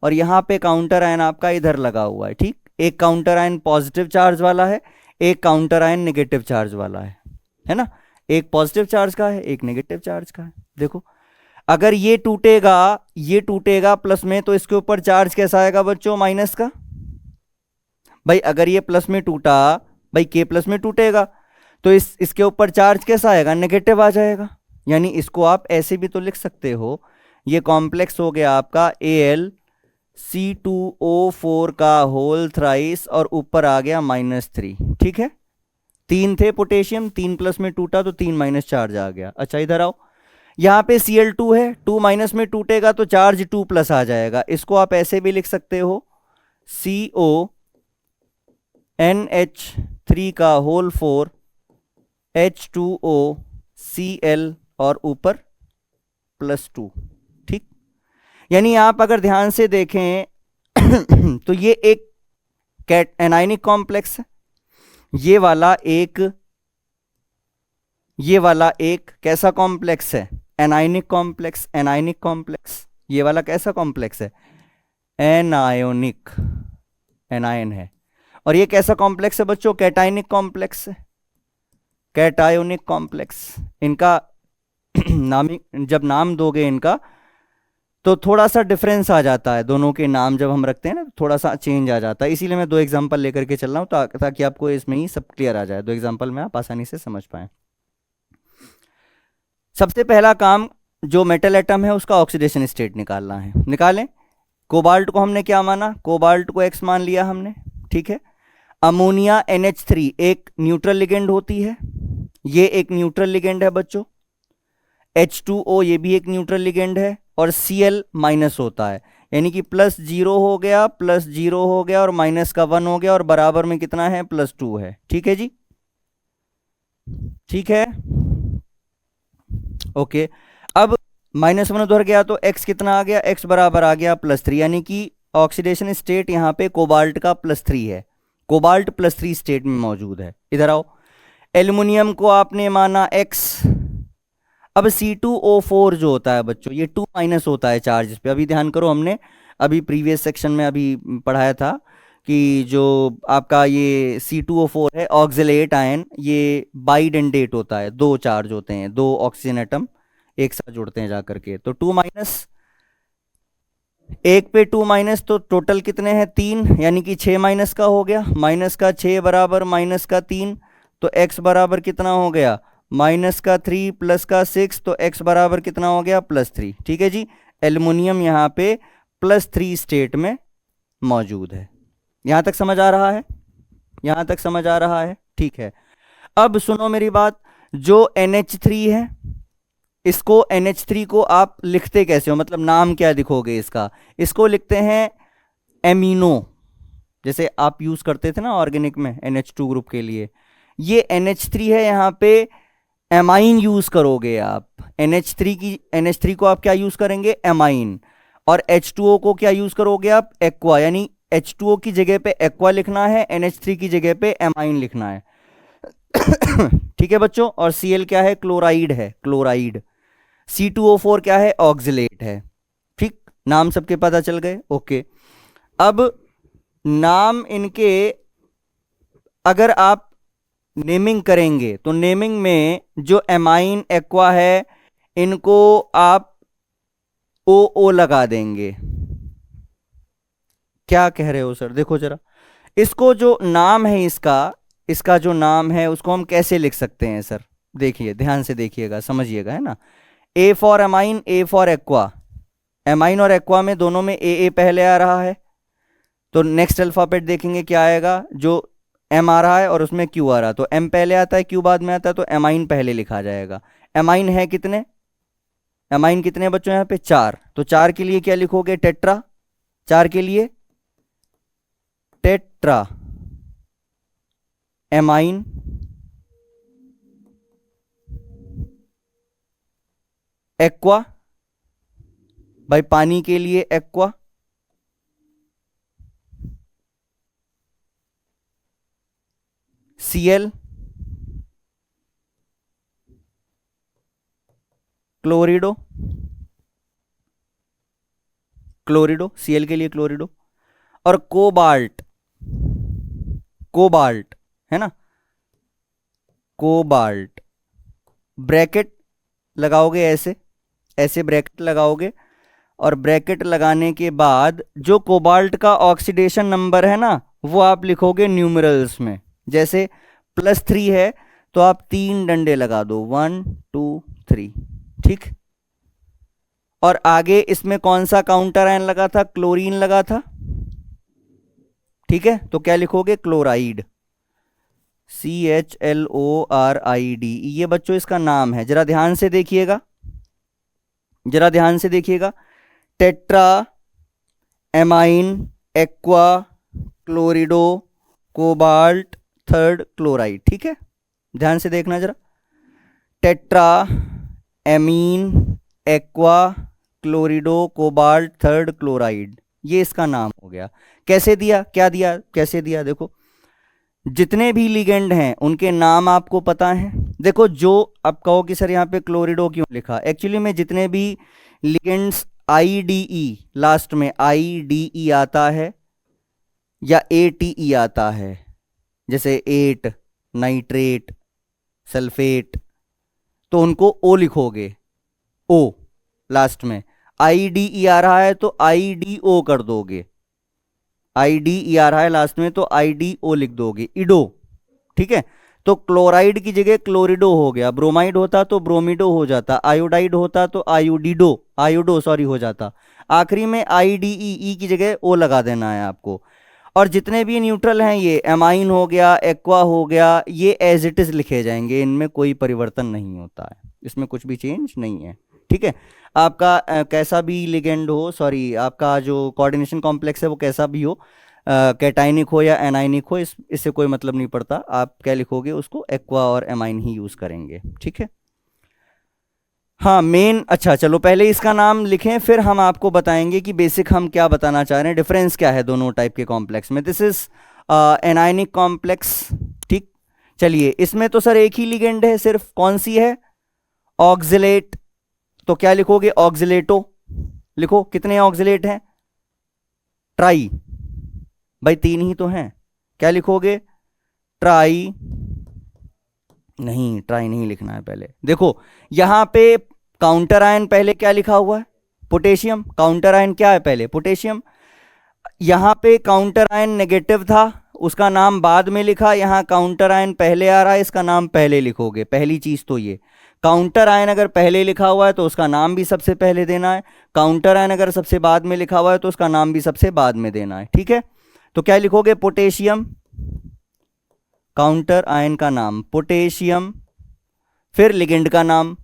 Speaker 1: और यहाँ पे काउंटर आयन आपका इधर लगा हुआ है। ठीक, एक काउंटर आयन पॉजिटिव चार्ज वाला है, एक काउंटर आयन नेगेटिव चार्ज वाला है ना, एक पॉजिटिव चार्ज का है, एक नेगेटिव चार्ज का है। देखो, अगर ये टूटेगा प्लस में, तो इसके ऊपर चार्ज कैसा आएगा बच्चों? माइनस का। भाई अगर ये प्लस में टूटा, भाई K प्लस में टूटेगा, तो इसके ऊपर चार्ज कैसा आएगा? नेगेटिव आ जाएगा। यानी इसको आप ऐसे भी तो लिख सकते हो, ये कॉम्प्लेक्स हो गया आपका AlC2O4 का होल थ्राइस, और ऊपर आ गया -3। ठीक है, 3 थे पोटेशियम, 3 प्लस में टूटा तो 3 माइनस चार्ज आ गया। अच्छा इधर आओ, यहाँ पे Cl2 है, 2 माइनस में टूटेगा तो चार्ज 2 प्लस आ जाएगा। इसको आप ऐसे भी लिख सकते हो, CONH3 का होल 4 H2OCl और ऊपर +2। ठीक, यानी आप अगर ध्यान से देखें तो ये एक एनायनिक कॉम्प्लेक्स है, ये वाला एक कैसा कॉम्प्लेक्स है? Anionic complex. ये वाला कैसा कॉम्प्लेक्स है? एनायोनिक, एनायन है। और ये कैसा कॉम्प्लेक्स है बच्चों? कैटायनिक कॉम्प्लेक्स है, कैटायोनिक कॉम्प्लेक्स। इनका जब नाम दोगे इनका तो थोड़ा सा डिफरेंस आ जाता है, दोनों के नाम जब हम रखते हैं ना थोड़ा सा चेंज आ जाता है। इसीलिए मैं 2 एग्जांपल लेकर के चल रहा हूँ ताकि आपको इसमें ही सब क्लियर आ जाए, 2 एग्जांपल में आप आसानी से समझ पाएं। सबसे पहला काम, जो मेटल एटम है उसका ऑक्सीडेशन स्टेट निकालना है। निकालें। कोबाल्ट को हमने क्या माना? कोबाल्ट को X मान लिया हमने। ठीक है, अमोनिया NH3 एक न्यूट्रल लिगेंड होती है, ये एक न्यूट्रल लिगेंड है बच्चों। H2O ये भी एक न्यूट्रल लिगेंड है, और Cl माइनस होता है, यानी कि +0 हो गया, +0 हो गया और माइनस का 1 हो गया, और बराबर में कितना है? +2 है। ठीक है जी, ठीक है। ओके, अब -1 उधर गया तो x कितना आ गया, x बराबर आ गया +3, यानी कि ऑक्सीडेशन स्टेट यहाँ पे कोबाल्ट का +3 है, कोबाल्ट +3 स्टेट में मौजूद है। इधर आओ, एल्युमिनियम को आपने माना x। अब C2O4 जो होता है बच्चों, ये 2- होता है चार्ज पे। अभी ध्यान करो, हमने अभी प्रीवियस सेक्शन में अभी पढ़ाया था कि जो आपका ये C2O4 है ऑक्सिलेट आयन, ये बाइडेंडेट होता है, 2 चार्ज होते हैं, 2 ऑक्सीजन एटम एक साथ जुड़ते हैं जाकर के, तो 2-, एक पे 2- तो टोटल कितने हैं, 3, यानी कि 6- का हो गया, -6 बराबर -3, तो x बराबर कितना हो गया, -3 +6, तो x बराबर कितना हो गया, +3। ठीक है जी, एल्युमिनियम यहाँ पे +3 स्टेट में मौजूद है। यहाँ तक समझ आ रहा है, यहाँ तक समझ आ रहा है, ठीक है। अब सुनो मेरी बात, जो NH3 है, इसको NH3 को आप लिखते कैसे हो, मतलब नाम क्या लिखोगे इसका, इसको लिखते हैं एमिनो, जैसे आप यूज करते थे ना ऑर्गेनिक में NH2 ग्रुप के लिए। ये NH3 है, यहाँ पे एमाइन यूज करोगे आप, NH3 को आप क्या यूज करेंगे, एमाइन, और H2O को क्या यूज करोगे आप, एक्वा, यानी H2O की जगह पे एक्वा लिखना है, NH3 की जगह पे एमाइन लिखना है। ठीक है बच्चों, और Cl क्या है, क्लोराइड है, क्लोराइड। C2O4 क्या है, ऑक्सिलेट है। ठीक, नाम सबके पता चल गए, ओके। अब नाम इनके अगर आप नेमिंग करेंगे तो नेमिंग में जो एमाइन एक्वा है, इनको आप ओ लगा देंगे। क्या कह रहे हो सर, देखो जरा, इसको जो नाम है इसका जो नाम है उसको हम कैसे लिख सकते हैं सर, देखिए ध्यान से देखिएगा, समझिएगा, है ना। A for amine, A for aqua, amine और एक्वा में दोनों में ए पहले आ रहा है, तो नेक्स्ट अल्फाबेट देखेंगे क्या आएगा, जो एम आ रहा है और उसमें क्यू आ रहा है, तो एम पहले आता है क्यू बाद में आता है, तो एमाइन पहले लिखा जाएगा। एमाइन है कितने, एमाइन कितने बच्चों यहाँ पे, 4, तो 4 के लिए क्या लिखोगे, टेट्रा, 4 के लिए टेट्रा एमाइन, एक्वा, भाई पानी के लिए एक्वा, Cl, क्लोरिडो, क्लोरिडो, Cl के लिए क्लोरिडो, और कोबाल्ट, कोबाल्ट है ना, कोबाल्ट, ब्रैकेट लगाओगे, ऐसे ऐसे ब्रैकेट लगाओगे, और ब्रैकेट लगाने के बाद जो कोबाल्ट का ऑक्सीडेशन नंबर है ना, वो आप लिखोगे न्यूमरल्स में, जैसे +3 है तो आप 3 डंडे लगा दो, 1 2 3, ठीक। और आगे इसमें कौन सा काउंटर आयन लगा था, क्लोरीन लगा था, ठीक है, तो क्या लिखोगे, क्लोराइड, CHLORID, ये बच्चों इसका नाम है। जरा ध्यान से देखिएगा, जरा ध्यान से देखिएगा, tetra amine aqua chlorido cobalt third chloride, ठीक है, ध्यान से देखना जरा, tetra amine aqua chlorido cobalt third chloride, ये इसका नाम हो गया। कैसे दिया, क्या दिया, कैसे दिया, देखो जितने भी लिगेंड हैं उनके नाम आपको पता है। देखो, जो आप कहो कि सर यहाँ पे क्लोरिडो क्यों लिखा, एक्चुअली में जितने भी लिगेंड्स IDE, लास्ट में IDE आता है या ATE आता है, जैसे 8 नाइट्रेट सल्फेट, तो उनको O लिखोगे, O लास्ट में। IDE आ रहा है तो IDO कर दोगे, IDE आ रहा है लास्ट में तो IDO लिख दोगे, इडो, ठीक है। तो क्लोराइड की जगह क्लोरिडो हो गया, ब्रोमाइड होता तो ब्रोमिडो हो जाता, आयोडाइड होता तो आयोडो सॉरी हो जाता। आखिरी में IDE की जगह O लगा देना है आपको। और जितने भी न्यूट्रल हैं, ये एमाइन हो गया, एक्वा हो गया, ये एज इट इज लिखे जाएंगे, इनमें कोई परिवर्तन नहीं होता है, इसमें कुछ भी चेंज नहीं है, ठीक है। आपका कैसा भी लिगेंड हो, सॉरी आपका जो कोऑर्डिनेशन कॉम्प्लेक्स है वो कैसा भी हो, कैटाइनिक हो या एनाइनिक हो, इससे कोई मतलब नहीं पड़ता, आप क्या लिखोगे उसको, एक्वा और एमाइन ही यूज करेंगे, ठीक है। हाँ मेन, अच्छा चलो पहले इसका नाम लिखें, फिर हम आपको बताएंगे कि बेसिक हम क्या बताना चाह रहे हैं, डिफरेंस क्या है दोनों टाइप के कॉम्प्लेक्स में। This is anionic complex. ठीक, चलिए इसमें तो सर एक ही लिगेंड है सिर्फ, कौन सी है? ऑक्जिलेट। तो क्या लिखोगे? ऑक्जिलेटो लिखो। कितने ऑक्जिलेट हैं? ट्राई, भाई तीन ही तो हैं। क्या लिखोगे? ट्राई। नहीं, ट्राई नहीं लिखना है, पहले देखो यहां पे काउंटर आयन पहले क्या लिखा हुआ है? पोटेशियम। काउंटर आयन क्या है? पहले पोटेशियम। यहां पे काउंटर आयन नेगेटिव था, उसका नाम बाद में लिखा। यहां काउंटर आयन पहले आ रहा है, इसका नाम पहले लिखोगे। पहली चीज तो ये, काउंटर आयन अगर पहले लिखा हुआ है तो उसका नाम भी सबसे पहले देना है। काउंटर आयन अगर सबसे बाद में लिखा हुआ है तो उसका नाम भी सबसे बाद में देना है। ठीक है, तो क्या लिखोगे? पोटेशियम, काउंटर आयन का नाम पोटेशियम, फिर लिगेंड का नाम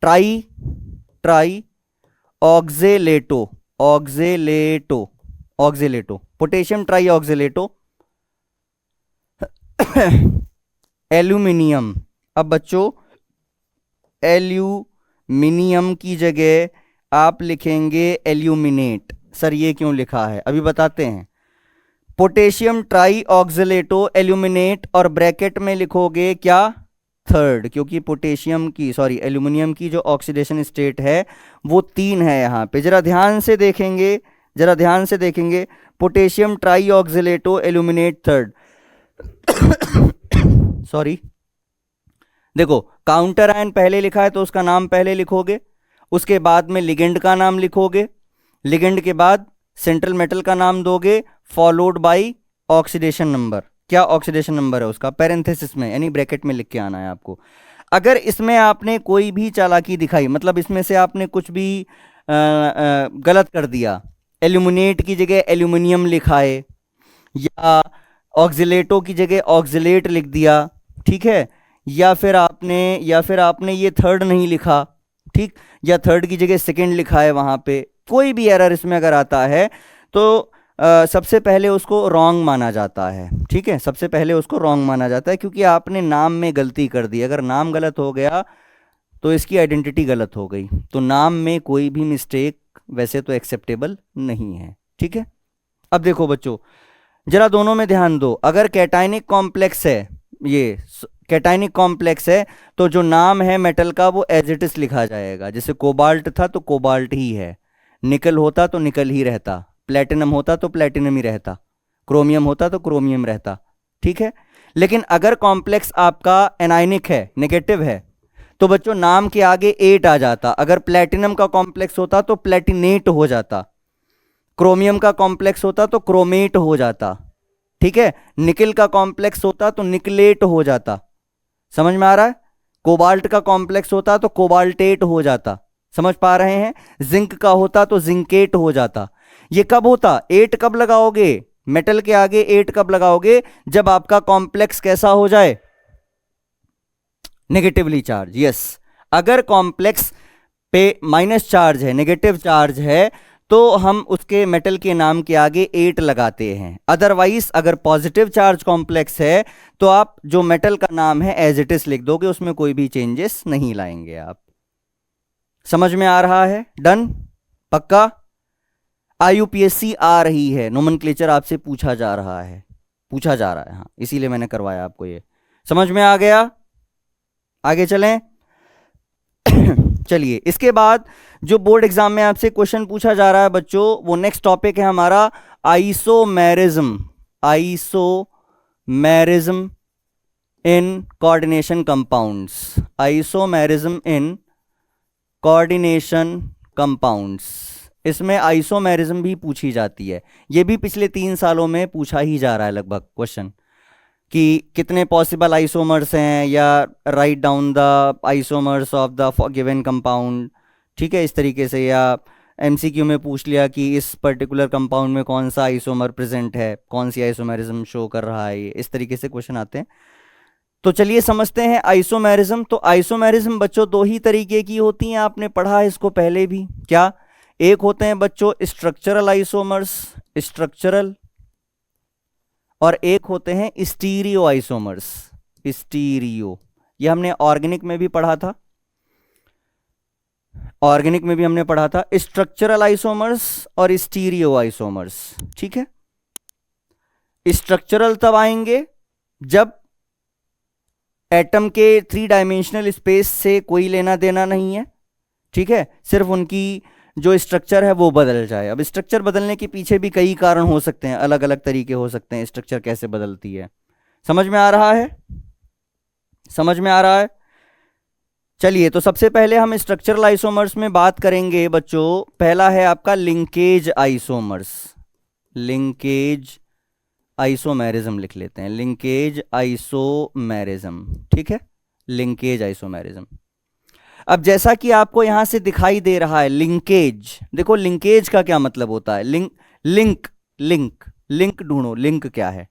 Speaker 1: try, try oxalato, oxalato, oxalato, potassium try oxalato. Aluminium. अब बच्चों एल्यूमिनियम की जगह आप लिखेंगे एल्यूमिनेट। सर ये क्यों लिखा है, अभी बताते हैं। पोटेशियम ट्राई ऑक्जिलेटो एल्यूमिनेट, और ब्रैकेट में लिखोगे क्या? थर्ड, क्योंकि पोटेशियम की, सॉरी एल्यूमिनियम की जो ऑक्सीडेशन स्टेट है वो 3 है। यहां पे जरा ध्यान से देखेंगे, जरा ध्यान से देखेंगे। Potassium tri oxalato aluminate third. Sorry, देखो काउंटर आयन पहले लिखा है तो उसका नाम पहले लिखोगे, उसके बाद में लिगेंड का नाम लिखोगे, लिगेंड के बाद सेंट्रल मेटल का नाम दोगे, फॉलोड बाय ऑक्सीडेशन नंबर। क्या ऑक्सीडेशन नंबर है उसका? पैरेंथेसिस में यानी ब्रैकेट में लिख के आना है आपको। अगर इसमें आपने कोई भी चालाकी दिखाई, मतलब इसमें से आपने कुछ भी गलत कर दिया, एल्यूमिनेट की जगह एल्यूमिनियम लिखा है, या ऑक्जिलेटो की जगह ऑक्जिलेट लिख दिया, ठीक है, या फिर आपने ये थर्ड नहीं लिखा, ठीक, या थर्ड की जगह सेकंड लिखा है, वहां पे कोई भी एरर इसमें अगर आता है तो सबसे पहले उसको रॉन्ग माना जाता है। ठीक है, सबसे पहले उसको रॉन्ग माना जाता है, क्योंकि आपने नाम में गलती कर दी। अगर नाम गलत हो गया तो इसकी आइडेंटिटी गलत हो गई। तो नाम में कोई भी मिस्टेक वैसे तो एक्सेप्टेबल नहीं है। ठीक है, अब देखो बच्चों, जरा दोनों में ध्यान दो। अगर कैटायनिक कॉम्प्लेक्स है, ये कैटायनिक कॉम्प्लेक्स है, तो जो नाम है मेटल का वो एज इट इज लिखा जाएगा। जैसे कोबाल्ट था तो कोबाल्ट ही है, निकल होता तो निकल ही रहता, प्लेटिनम होता तो प्लेटिनम ही रहता, क्रोमियम होता तो क्रोमियम रहता। ठीक है, लेकिन अगर कॉम्प्लेक्स आपका एनायनिक है, नेगेटिव है, तो बच्चों नाम के आगे एट आ जाता। अगर प्लेटिनम का कॉम्प्लेक्स होता तो प्लेटिनेट हो जाता, क्रोमियम का कॉम्प्लेक्स होता तो क्रोमेट हो जाता, ठीक है, निकल का कॉम्प्लेक्स होता तो निकलेट हो जाता। समझ में आ रहा है? कोबाल्ट का कॉम्प्लेक्स होता तो कोबाल्टेट हो जाता। समझ पा रहे हैं? जिंक का होता तो जिंकेट हो जाता। ये कब होता? एट कब लगाओगे मेटल के आगे? एट कब लगाओगे? जब आपका कॉम्प्लेक्स कैसा हो जाए? Negatively charge. यस, अगर कॉम्प्लेक्स पे माइनस चार्ज है, नेगेटिव चार्ज है, तो हम उसके मेटल के नाम के आगे 8 लगाते हैं। अदरवाइज अगर पॉजिटिव चार्ज कॉम्प्लेक्स है तो आप जो मेटल का नाम है एज इट इज लिख दोगे, उसमें कोई भी चेंजेस नहीं लाएंगे आप। समझ में आ रहा है? डन? पक्का? आईयूपीएससी आ रही है, नोमेनक्लेचर आपसे पूछा जा रहा है, पूछा जा रहा है, हाँ इसीलिए मैंने करवाया आपको ये। समझ में आ गया? आगे चलें। चलिए, इसके बाद जो बोर्ड एग्जाम में आपसे क्वेश्चन पूछा जा रहा है बच्चों, वो नेक्स्ट टॉपिक है हमारा isomerism. Isomerism in coordination compounds. Isomerism in coordination compounds. इसमें आइसोमेरिज्म भी पूछी जाती है। ये भी पिछले 3 सालों में पूछा ही जा रहा है लगभग क्वेश्चन, कि कितने पॉसिबल आइसोमर्स हैं, या write down the isomers of the given compound. ठीक है, इस तरीके से, या एमसीक्यू में पूछ लिया कि इस पर्टिकुलर कंपाउंड में कौन सा आइसोमर प्रेजेंट है, कौन सी आइसोमेरिज्म शो कर रहा है, ये इस तरीके से क्वेश्चन आते हैं। तो चलिए समझते हैं आइसोमेरिज्म। तो आइसोमेरिज्म बच्चों 2 ही तरीके की होती हैं, आपने पढ़ा है इसको पहले भी। क्या? एक होते हैं बच्चों स्ट्रक्चरल आइसोमर्स, स्ट्रक्चरल, और एक होते हैं स्टीरियो आइसोमर्स, स्टीरियो। ये हमने ऑर्गेनिक में भी पढ़ा था। ऑर्गेनिक में भी हमने पढ़ा था स्ट्रक्चरल आइसोमर्स और स्टीरियो आइसोमर्स। ठीक है, स्ट्रक्चरल तब आएंगे जब एटम के 3 डायमेंशनल स्पेस से कोई लेना देना नहीं है। ठीक है, सिर्फ उनकी जो स्ट्रक्चर है वो बदल जाए। अब स्ट्रक्चर बदलने के पीछे भी कई कारण हो सकते हैं, अलग अलग तरीके हो सकते हैं स्ट्रक्चर कैसे बदलती है। समझ में आ रहा है? समझ में आ रहा है? चलिए, तो सबसे पहले हम स्ट्रक्चरल आइसोमर्स में बात करेंगे बच्चों। पहला है आपका लिंकेज आइसोमर्स। लिंकेज आइसोमेरिज्म लिख लेते हैं, लिंकेज आइसोमेरिज्म। ठीक है, लिंकेज आइसोमेरिज्म। अब जैसा कि आपको यहां से दिखाई दे रहा है लिंकेज, देखो लिंकेज का क्या मतलब होता है। लिंक लिंक लिंक लिंक ढूंढो, लिंक क्या है,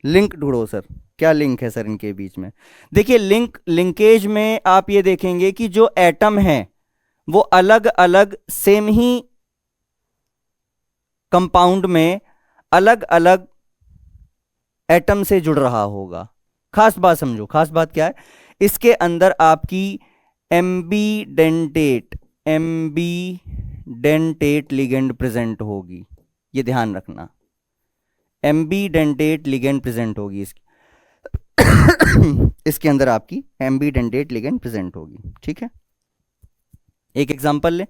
Speaker 1: लिंक ढूंढो सर, क्या लिंक है सर इनके बीच में। देखिए लिंकेज में आप ये देखेंगे कि जो एटम है वो अलग अलग सेम ही कंपाउंड में अलग अलग एटम से जुड़ रहा होगा। खास बात समझो, खास बात क्या है, इसके अंदर आपकी एम्बीडेंटेट लिगेंड प्रेजेंट होगी, ये ध्यान रखना। एम्बीडेंटेट लिगेंड प्रेजेंट होगी इसकी इसके अंदर आपकी एम्बीडेंटेट लिगेंड प्रेजेंट होगी। ठीक है, एक एग्जांपल ले,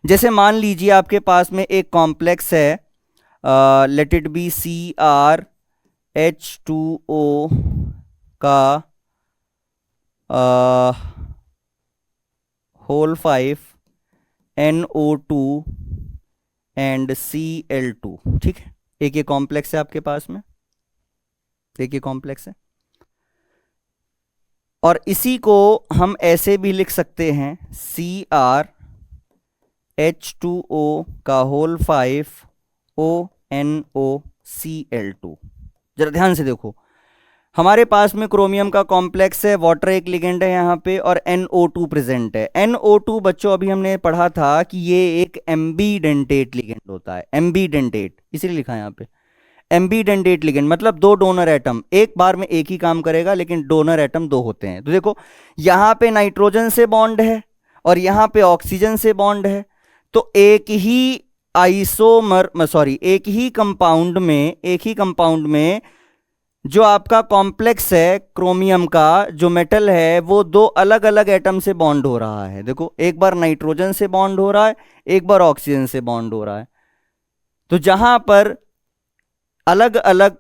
Speaker 1: जैसे मान लीजिए आपके पास में एक कॉम्प्लेक्स है, लेट इट बी CrH2O का होल 5 NO2 एंड Cl2। ठीक है, एक ये कॉम्प्लेक्स है आपके पास में, एक ये कॉम्प्लेक्स है, और इसी को हम ऐसे भी लिख सकते हैं CrH2O का होल 5 ONOCl2। जरा ध्यान से देखो, हमारे पास में क्रोमियम का कॉम्प्लेक्स है, वाटर एक लिगेंड है यहाँ पे, और NO2 प्रेजेंट है। NO2 बच्चों अभी हमने पढ़ा था कि ये एक एम्बीडेंटेट लिगेंड होता है, एम्बीडेंटेट इसीलिए लिखा है यहाँ पे एम्बीडेंटेट लिगेंड, मतलब दो डोनर एटम एक बार में एक ही काम करेगा, लेकिन डोनर एटम दो होते हैं। तो देखो यहाँ पे नाइट्रोजन से बॉन्ड है और यहाँ पे ऑक्सीजन से बॉन्ड है, तो एक ही कंपाउंड में जो आपका कॉम्प्लेक्स है क्रोमियम का, जो मेटल है, वो दो अलग अलग एटम से बॉन्ड हो रहा है। देखो एक बार नाइट्रोजन से बॉन्ड हो रहा है, एक बार ऑक्सीजन से बॉन्ड हो रहा है। तो जहां पर अलग अलग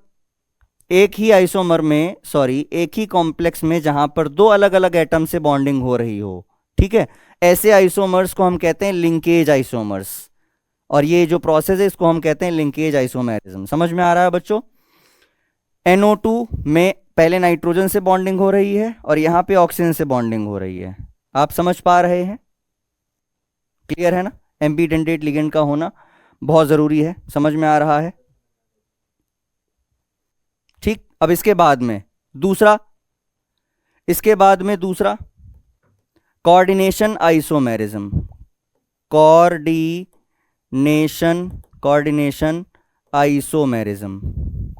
Speaker 1: एक ही आइसोमर में, एक ही कॉम्प्लेक्स में जहां पर दो अलग अलग एटम से बॉन्डिंग हो रही हो, ठीक है, ऐसे आइसोमर्स को हम कहते हैं लिंकेज आइसोमर्स। और ये जो प्रोसेस है इसको हम कहते हैं लिंकेज आइसोमेरिज्म। समझ में आ रहा है बच्चों? NO2 में पहले नाइट्रोजन से बॉन्डिंग हो रही है और यहां पे ऑक्सीजन से बॉन्डिंग हो रही है। आप समझ पा रहे हैं? क्लियर है ना? एम्बीडेंटेट लिगेंड का होना बहुत जरूरी है। समझ में आ रहा है? ठीक, अब इसके बाद में दूसरा कोऑर्डिनेशन आइसोमेरिज्म।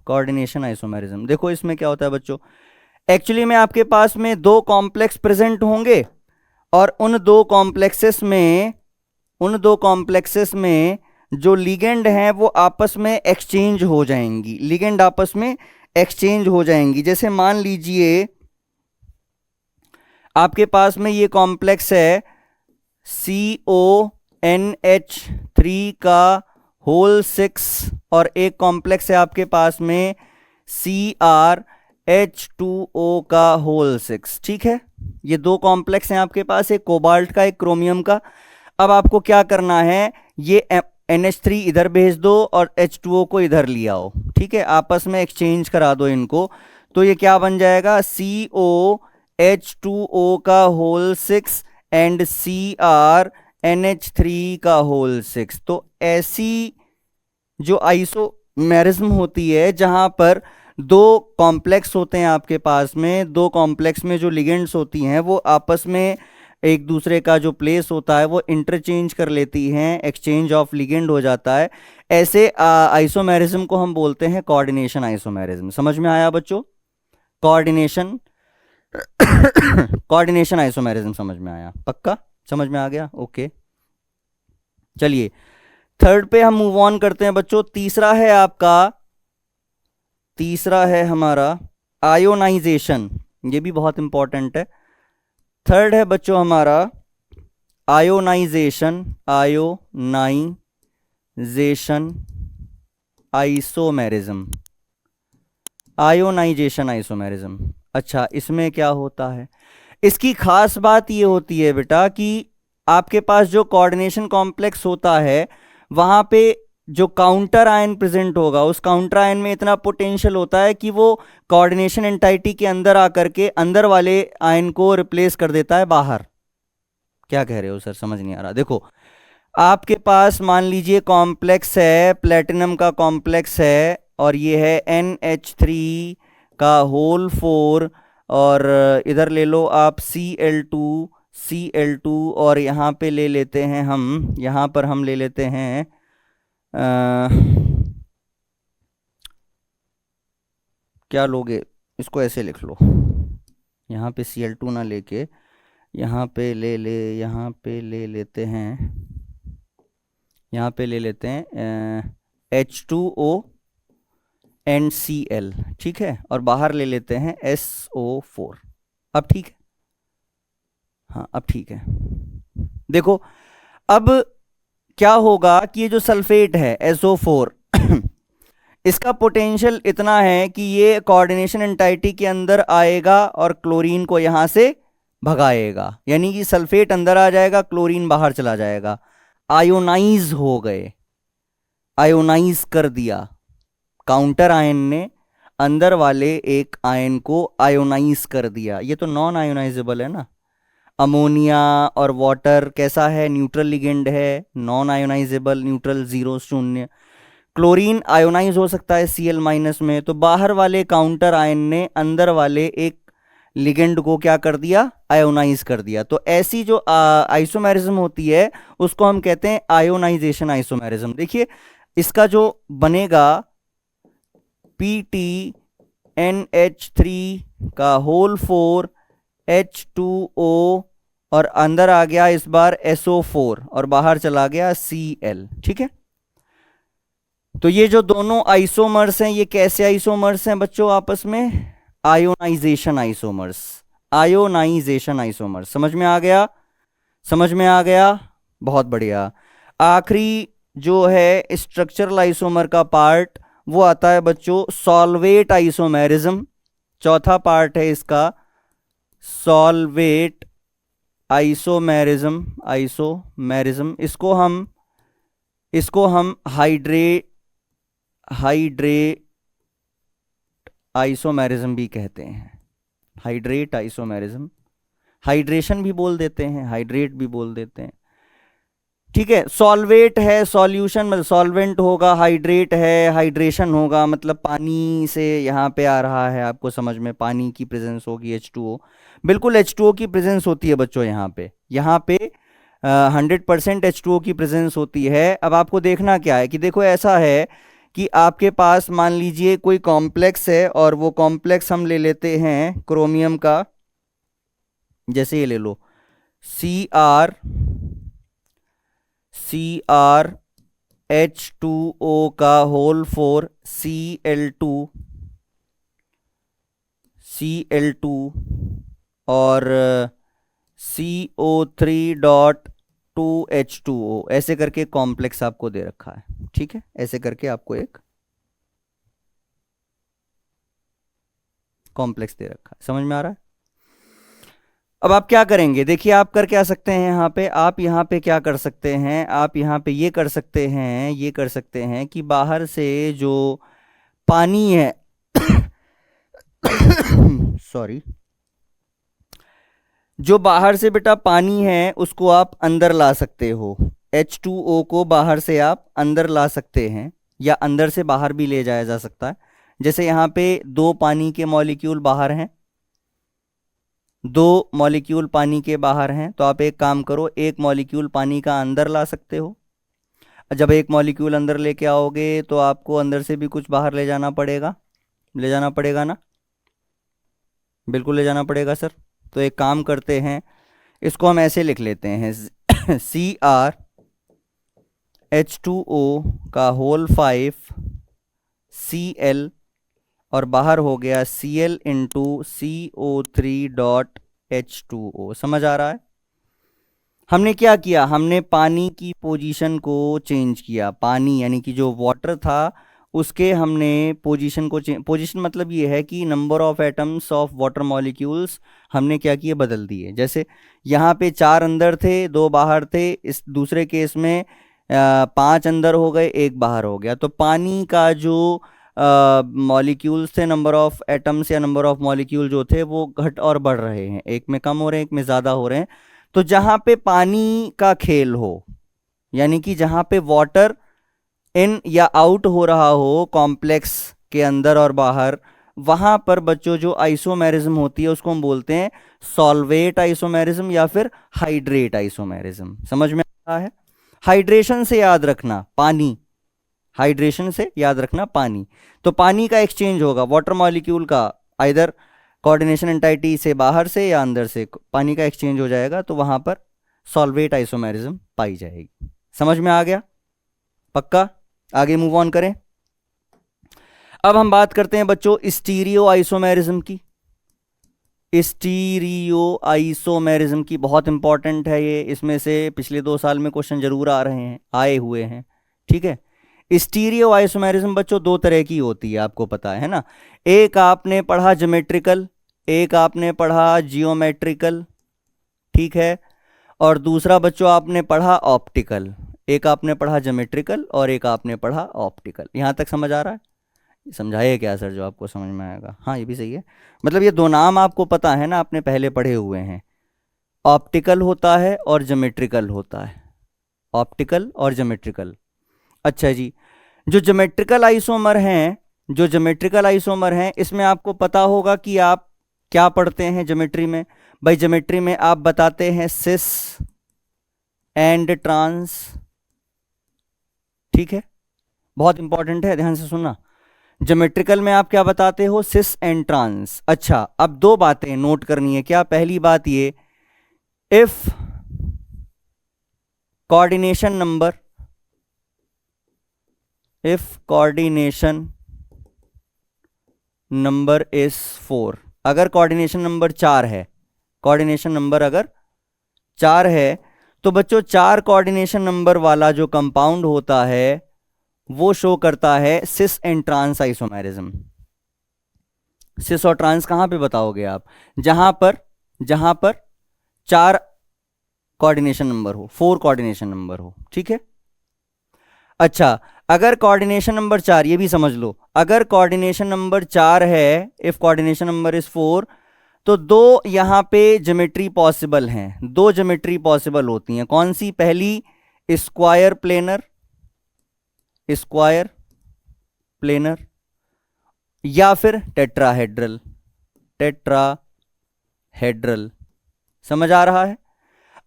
Speaker 1: Coordination isomerism. देखो इसमें क्या होता है बच्चों, एक्चुअली में आपके पास में दो कॉम्प्लेक्स प्रेजेंट होंगे और उन दो कॉम्प्लेक्सेस में जो लिगेंड हैं वो आपस में एक्सचेंज हो जाएंगी, लिगेंड आपस में एक्सचेंज हो जाएंगी। जैसे मान लीजिए आपके पास में ये कॉम्प्लेक्स है CONH3 का होल 6 और एक कॉम्प्लेक्स है आपके पास में CrH2O का होल 6। ठीक है, ये दो कॉम्प्लेक्स हैं आपके पास, एक कोबाल्ट का एक क्रोमियम का। अब आपको क्या करना है, ये NH3 इधर भेज दो और H2O को इधर ले आओ। ठीक है, आपस में एक्सचेंज करा दो इनको, तो ये क्या बन जाएगा, COH2O का होल 6 एंड CrNH3 का होल 6। तो ऐसी जो आइसोमेरिज्म होती है जहां पर दो कॉम्प्लेक्स होते हैं आपके पास में, दो कॉम्प्लेक्स में जो लिगेंड्स होती हैं वो आपस में एक दूसरे का जो प्लेस होता है वो इंटरचेंज कर लेती हैं, एक्सचेंज ऑफ लिगेंड हो जाता है। ऐसे आइसोमेरिज्म को हम बोलते हैं कोऑर्डिनेशन आइसोमेरिज्म। समझ में आया बच्चों? कोऑर्डिनेशन आइसोमेरिज्म समझ में आया? पक्का? समझ में आ गया? ओके, चलिए थर्ड पे हम मूव ऑन करते हैं बच्चों। तीसरा है हमारा आयोनाइजेशन, ये भी बहुत इंपॉर्टेंट है। थर्ड है बच्चों हमारा आयोनाइजेशन आइसोमेरिज्म। अच्छा, इसमें क्या होता है? इसकी खास बात ये होती है बेटा कि आपके पास जो कोऑर्डिनेशन कॉम्प्लेक्स होता है वहां पे जो काउंटर आयन प्रेजेंट होगा, उस काउंटर आयन में इतना पोटेंशियल होता है कि वो कोऑर्डिनेशन एंटाइटी के अंदर आकर के अंदर वाले आयन को रिप्लेस कर देता है बाहर। क्या कह रहे हो सर, समझ नहीं आ रहा? देखो, आपके पास मान लीजिए कॉम्प्लेक्स है, प्लेटिनम का कॉम्प्लेक्स है, और ये है NH3 का होल 4, और इधर ले लो आप Cl2 और यहाँ पे ले लेते हैं हम, यहाँ पर हम ले लेते हैं क्या लोगे, इसको ऐसे लिख लो, यहाँ पे Cl2 ना लेके यहाँ पे यहाँ पे ले लेते हैं, यहाँ पे ले लेते हैं H2O NCl, ठीक है, और बाहर ले लेते हैं SO4। अब ठीक है? हाँ, अब ठीक है। देखो, अब क्या होगा कि ये जो सल्फेट है SO4 इसका पोटेंशियल इतना है कि ये कोऑर्डिनेशन एंटाइटी के अंदर आएगा और क्लोरीन को यहां से भगाएगा, यानी कि सल्फेट अंदर आ जाएगा, क्लोरीन बाहर चला जाएगा। आयोनाइज हो गए, आयोनाइज कर दिया, काउंटर आयन ने अंदर वाले एक आयन को आयोनाइज कर दिया। ये तो नॉन आयोनाइजेबल है ना। अमोनिया और वाटर कैसा है? न्यूट्रल लिगेंड है, non ionisable, neutral 0 0। Chlorine ionise हो सकता है Cl माइनस में, तो बाहर वाले काउंटर आयन ने अंदर वाले एक लिगेंड को क्या कर दिया? आयोनाइज कर दिया। तो ऐसी जो आइसोमेरिज्म होती है उसको हम कहते हैं आयोनाइजेशन आइसोमेरिज्म। देखिए, इसका जो बनेगा PTNH3 का होल 4 H2O, और अंदर आ गया इस बार SO4 और बाहर चला गया Cl, ठीक है। तो ये जो दोनों आइसोमर्स हैं, ये कैसे आइसोमर्स हैं बच्चों आपस में? Ionisation isomers, ionisation isomers. समझ में आ गया? समझ में आ गया, बहुत बढ़िया। आखिरी जो है स्ट्रक्चरल आइसोमर का पार्ट, वो आता है बच्चों सॉल्वेट आइसोमेरिज्म। चौथा पार्ट है इसका सॉल्वेट आइसोमेरिज्म। इसको हम हाइड्रेट आइसोमेरिज्म भी कहते हैं। हाइड्रेट आइसोमेरिज्म, हाइड्रेशन भी बोल देते हैं, हाइड्रेट भी बोल देते हैं, ठीक है। सॉल्वेट है सॉल्यूशन, मतलब सॉल्वेंट होगा, हाइड्रेट है हाइड्रेशन होगा, मतलब पानी से यहाँ पे आ रहा है, आपको समझ में, पानी की प्रेजेंस होगी H2O, बिल्कुल H2O की प्रेजेंस होती है बच्चों यहाँ पे 100% H2O की प्रेजेंस होती है। अब आपको देखना क्या है कि देखो, ऐसा है कि आपके पास मान लीजिए कोई कॉम्प्लेक्स है, और वो कॉम्प्लेक्स हम ले लेते हैं क्रोमियम का, जैसे ये ले लो CrH2O का होल 4 Cl2 और CO3.2H2O, ऐसे करके कॉम्प्लेक्स आपको दे रखा है, ठीक है। ऐसे करके आपको एक कॉम्प्लेक्स दे रखा है, समझ में आ रहा है? अब आप क्या करेंगे? देखिए, आप कर क्या सकते हैं यहाँ पे, आप यहाँ पे क्या कर सकते हैं, आप यहाँ पे ये कर सकते हैं कि बाहर से जो पानी है सॉरी, जो बाहर से बेटा पानी है उसको आप अंदर ला सकते हो। H2O को बाहर से आप अंदर ला सकते हैं, या अंदर से बाहर भी ले जाया जा सकता है। जैसे यहाँ पे 2 पानी के मॉलिक्यूल बाहर हैं, 2 मॉलिक्यूल पानी के बाहर हैं, तो आप एक काम करो, एक मॉलिक्यूल पानी का अंदर ला सकते हो। जब एक मॉलिक्यूल अंदर लेके आओगे तो आपको अंदर से भी कुछ बाहर ले जाना पड़ेगा ना? बिल्कुल ले जाना पड़ेगा सर। तो एक काम करते हैं इसको हम ऐसे लिख लेते हैं CrH2O का होल 5 Cl और बाहर हो गया Cl इंटू CO3 .H2O। समझ आ रहा है? हमने क्या किया, हमने पानी की पोजीशन को चेंज किया। पानी यानी कि जो वाटर था उसके हमने पोजीशन को पोजीशन मतलब ये है कि number of atoms of water molecules हमने क्या किए, बदल दिए। जैसे यहाँ पे 4 अंदर थे 2 बाहर थे, इस दूसरे केस में 5 अंदर हो गए 1 बाहर हो गया। तो पानी का जो मॉलिक्यूल्स थे, नंबर ऑफ एटम्स या नंबर ऑफ मॉलिक्यूल जो थे वो घट और बढ़ रहे हैं, एक में कम हो रहे हैं एक में ज़्यादा हो रहे हैं। तो जहाँ पे पानी का खेल हो, यानी कि जहाँ पे वाटर इन या आउट हो रहा हो कॉम्प्लेक्स के अंदर और बाहर, वहाँ पर बच्चों जो आइसोमेरिज्म होती है उसको हम बोलते हैं सॉल्वेट आइसोमेरिज्म या फिर हाइड्रेट आइसोमेरिज्म। समझ में आ रहा है? हाइड्रेशन से याद रखना पानी, हाइड्रेशन से याद रखना पानी। तो पानी का एक्सचेंज होगा वाटर मॉलिक्यूल का, आइदर कोऑर्डिनेशन एंटाइटी से बाहर से या अंदर से पानी का एक्सचेंज हो जाएगा, तो वहां पर सॉल्वेट आइसोमेरिज्म पाई जाएगी। समझ में आ गया? पक्का? आगे मूव ऑन करें। अब हम बात करते हैं बच्चों स्टीरियो आइसोमेरिज्म की। स्टीरियो आइसोमेरिज्म की बहुत इंपॉर्टेंट है ये, इसमें से पिछले 2 साल में क्वेश्चन जरूर आ रहे हैं, आए हुए हैं। ठीक है, स्टीरियो आइसोमेरिज्म बच्चों 2 तरह की होती है, आपको पता है ना। एक आपने पढ़ा ज्योमेट्रिकल, एक आपने पढ़ा जियोमेट्रिकल, ठीक है। और दूसरा बच्चों आपने पढ़ा ऑप्टिकल। एक आपने पढ़ा ज्योमेट्रिकल और एक आपने पढ़ा ऑप्टिकल। यहां तक समझ आ रहा है? समझाइए क्या सर जो आपको समझ में आएगा। हाँ ये भी सही है, मतलब ये 2 नाम आपको पता है ना, आपने पहले पढ़े हुए हैं। ऑप्टिकल होता है और ज्योमेट्रिकल होता है, ऑप्टिकल और ज्योमेट्रिकल। अच्छा जी, जो ज्योमेट्रिकल आइसोमर हैं, जो ज्योमेट्रिकल आइसोमर हैं इसमें आपको पता होगा कि आप क्या पढ़ते हैं ज्योमेट्री में। भाई ज्योमेट्री में आप बताते हैं सिस एंड ट्रांस, ठीक है, बहुत इंपॉर्टेंट है, ध्यान से सुनना। ज्योमेट्रिकल में आप क्या बताते हो, सिस एंड ट्रांस। अच्छा, अब 2 बातें नोट करनी है। क्या? पहली बात ये, if coordination number, if coordination number is 4, अगर कोऑर्डिनेशन नंबर 4 है, कोऑर्डिनेशन नंबर अगर 4 है, तो बच्चों 4 कोऑर्डिनेशन नंबर वाला जो कंपाउंड होता है वो शो करता है सिस एंड ट्रांस आइसोमेरिज्म। सिस और ट्रांस कहां पे बताओगे आप? जहां पर 4 कोऑर्डिनेशन नंबर हो, 4 कोऑर्डिनेशन नंबर हो, ठीक है। अच्छा, अगर कोऑर्डिनेशन नंबर 4, ये भी समझ लो, अगर कोऑर्डिनेशन नंबर 4 है, इफ कोऑर्डिनेशन नंबर इज 4, तो 2 यहां पे ज्योमेट्री पॉसिबल हैं। 2 ज्योमेट्री पॉसिबल होती हैं। कौन सी? पहली स्क्वायर प्लेनर, स्क्वायर प्लेनर, या फिर टेट्राहेड्रल, टेट्राहेड्रल। समझ आ रहा है?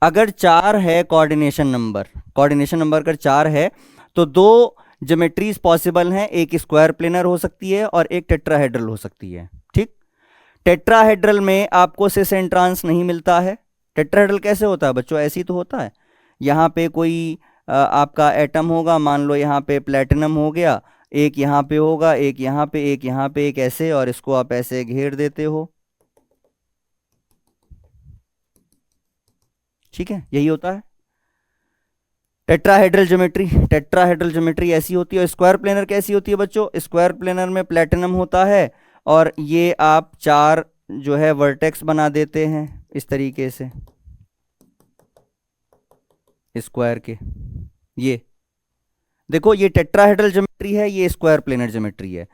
Speaker 1: अगर 4 है कोऑर्डिनेशन नंबर, कोऑर्डिनेशन नंबर अगर 4 है तो 2 ज्योमेट्रीज पॉसिबल हैं, एक स्क्वायर प्लेनर हो सकती है और एक टेट्राहेड्रल हो सकती है, ठीक। टेट्राहेड्रल में आपको सिस एंड ट्रांस नहीं मिलता है। टेट्राहेड्रल कैसे होता है बच्चों? ऐसे ही तो होता है, यहाँ पे कोई आपका एटम होगा, मान लो यहाँ पे प्लेटिनम हो गया, एक यहाँ पे होगा, एक यहाँ पे, एक यहाँ पे, एक ऐसे, और इसको आप ऐसे घेर देते हो, ठीक है, यही होता है टेट्राहेड्रल ज्योमेट्री। टेट्राहेड्रल ज्योमेट्री ऐसी होती है। और स्क्वायर प्लेनर कैसी होती है बच्चों? स्क्वायर प्लेनर में प्लेटिनम होता है और ये आप 4 जो है वर्टेक्स बना देते हैं इस तरीके से स्क्वायर के। ये देखो, ये टेट्राहेड्रल ज्योमेट्री है, ये स्क्वायर प्लेनर ज्योमेट्री है।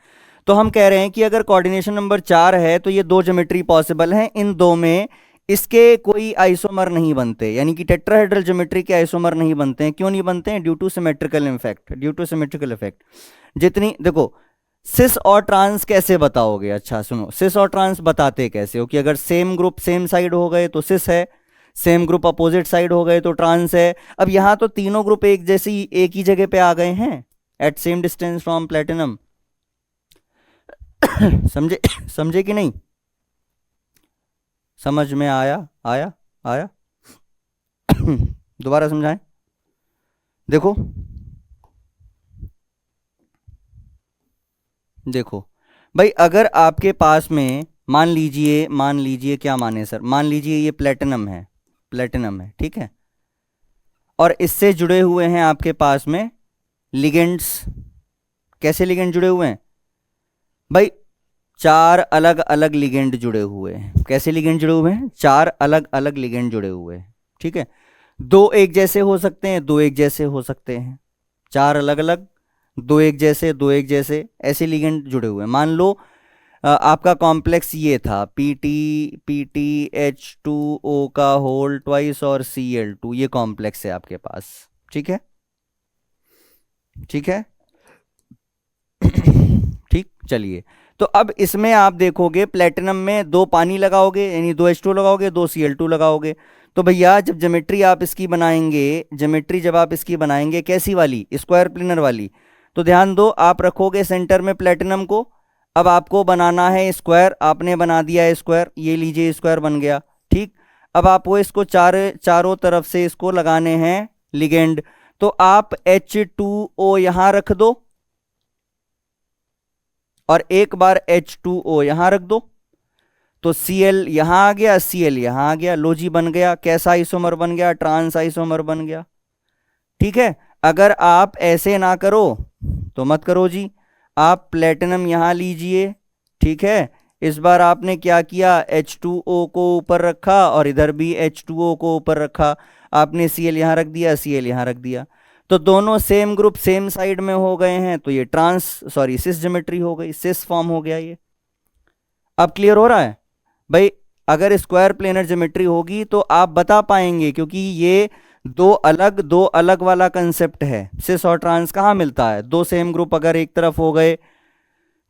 Speaker 1: तो हम कह रहे हैं कि अगर कोऑर्डिनेशन नंबर 4 है तो ये 2 ज्योमेट्री पॉसिबल हैं, इन 2 में इसके कोई आइसोमर नहीं बनते, यानी कि टेट्राहेड्रल ज्योमेट्री के आइसोमर नहीं बनते हैं। क्यों नहीं बनते हैं? Due two symmetrical effect, due two symmetrical effect. जितनी देखो, सिस और ट्रांस कैसे बताओगे? अच्छा सुनो, सिस और ट्रांस बताते कैसे हो कि अगर सेम ग्रुप सेम साइड हो गए तो सिस है, सेम ग्रुप अपोजिट साइड हो गए तो ट्रांस है। अब यहां तो तीनों ग्रुप एक जैसी एक ही जगह पे आ गए हैं, at same distance from platinum. समझे? समझे कि नहीं? समझ में आया? आया? दोबारा समझाएं। देखो देखो भाई, अगर आपके पास में मान लीजिए क्या माने सर, मान लीजिए ये प्लेटिनम है, ठीक है, और इससे जुड़े हुए हैं आपके पास में लिगेंड्स। कैसे लिगेंड जुड़े हुए हैं भाई? 4 अलग अलग लिगेंड जुड़े हुए हैं। कैसे लिगेंड जुड़े हुए हैं? 4 अलग अलग लिगेंड जुड़े हुए हैं, ठीक है। 2 एक जैसे हो सकते हैं, 2 एक जैसे हो सकते हैं, 4 अलग अलग, 2 एक जैसे, 2 एक जैसे, ऐसे लिगेंड जुड़े हुए हैं। मान लो आपका कॉम्प्लेक्स ये था PTH2O का होल ट्वाइस और Cl2, ये कॉम्प्लेक्स है आपके पास, ठीक है, ठीक है। ठीक, चलिए, तो अब इसमें आप देखोगे प्लेटिनम में 2 पानी लगाओगे, यानी 2 H2 लगाओगे, 2 Cl2 लगाओगे, तो भैया जब ज्योमेट्री आप इसकी बनाएंगे, जब आप इसकी बनाएंगे कैसी वाली, स्क्वायर प्लेनर वाली, तो ध्यान दो, आप रखोगे सेंटर में प्लेटिनम को। अब आपको बनाना है स्क्वायर, आपने बना दिया है स्क्वायर, ये लीजिए स्क्वायर बन गया, ठीक। अब आपको इसको चारों तरफ से इसको लगाने हैं लिगेंड, तो आप H2O यहां रख दो और एक बार H2O यहां रख दो, तो Cl यहां आ गया, Cl यहां आ गया, लो जी बन गया। कैसा आइसोमर बन गया? ट्रांस आइसोमर बन गया, ठीक है। अगर आप ऐसे ना करो तो मत करो जी, आप प्लेटिनम यहां लीजिए, ठीक है। इस बार आपने क्या किया, H2O को ऊपर रखा और इधर भी H2O को ऊपर रखा, आपने Cl यहां रख दिया, Cl यहां रख दिया, तो दोनों सेम ग्रुप सेम साइड में हो गए हैं, तो ये सिस ज्योमेट्री हो गई, सिस फॉर्म हो गया ये। अब क्लियर हो रहा है भाई? अगर स्क्वायर प्लेनर ज्योमेट्री होगी तो आप बता पाएंगे, क्योंकि ये दो अलग वाला कंसेप्ट है। सिस और ट्रांस कहाँ मिलता है? 2 सेम ग्रुप अगर एक तरफ हो गए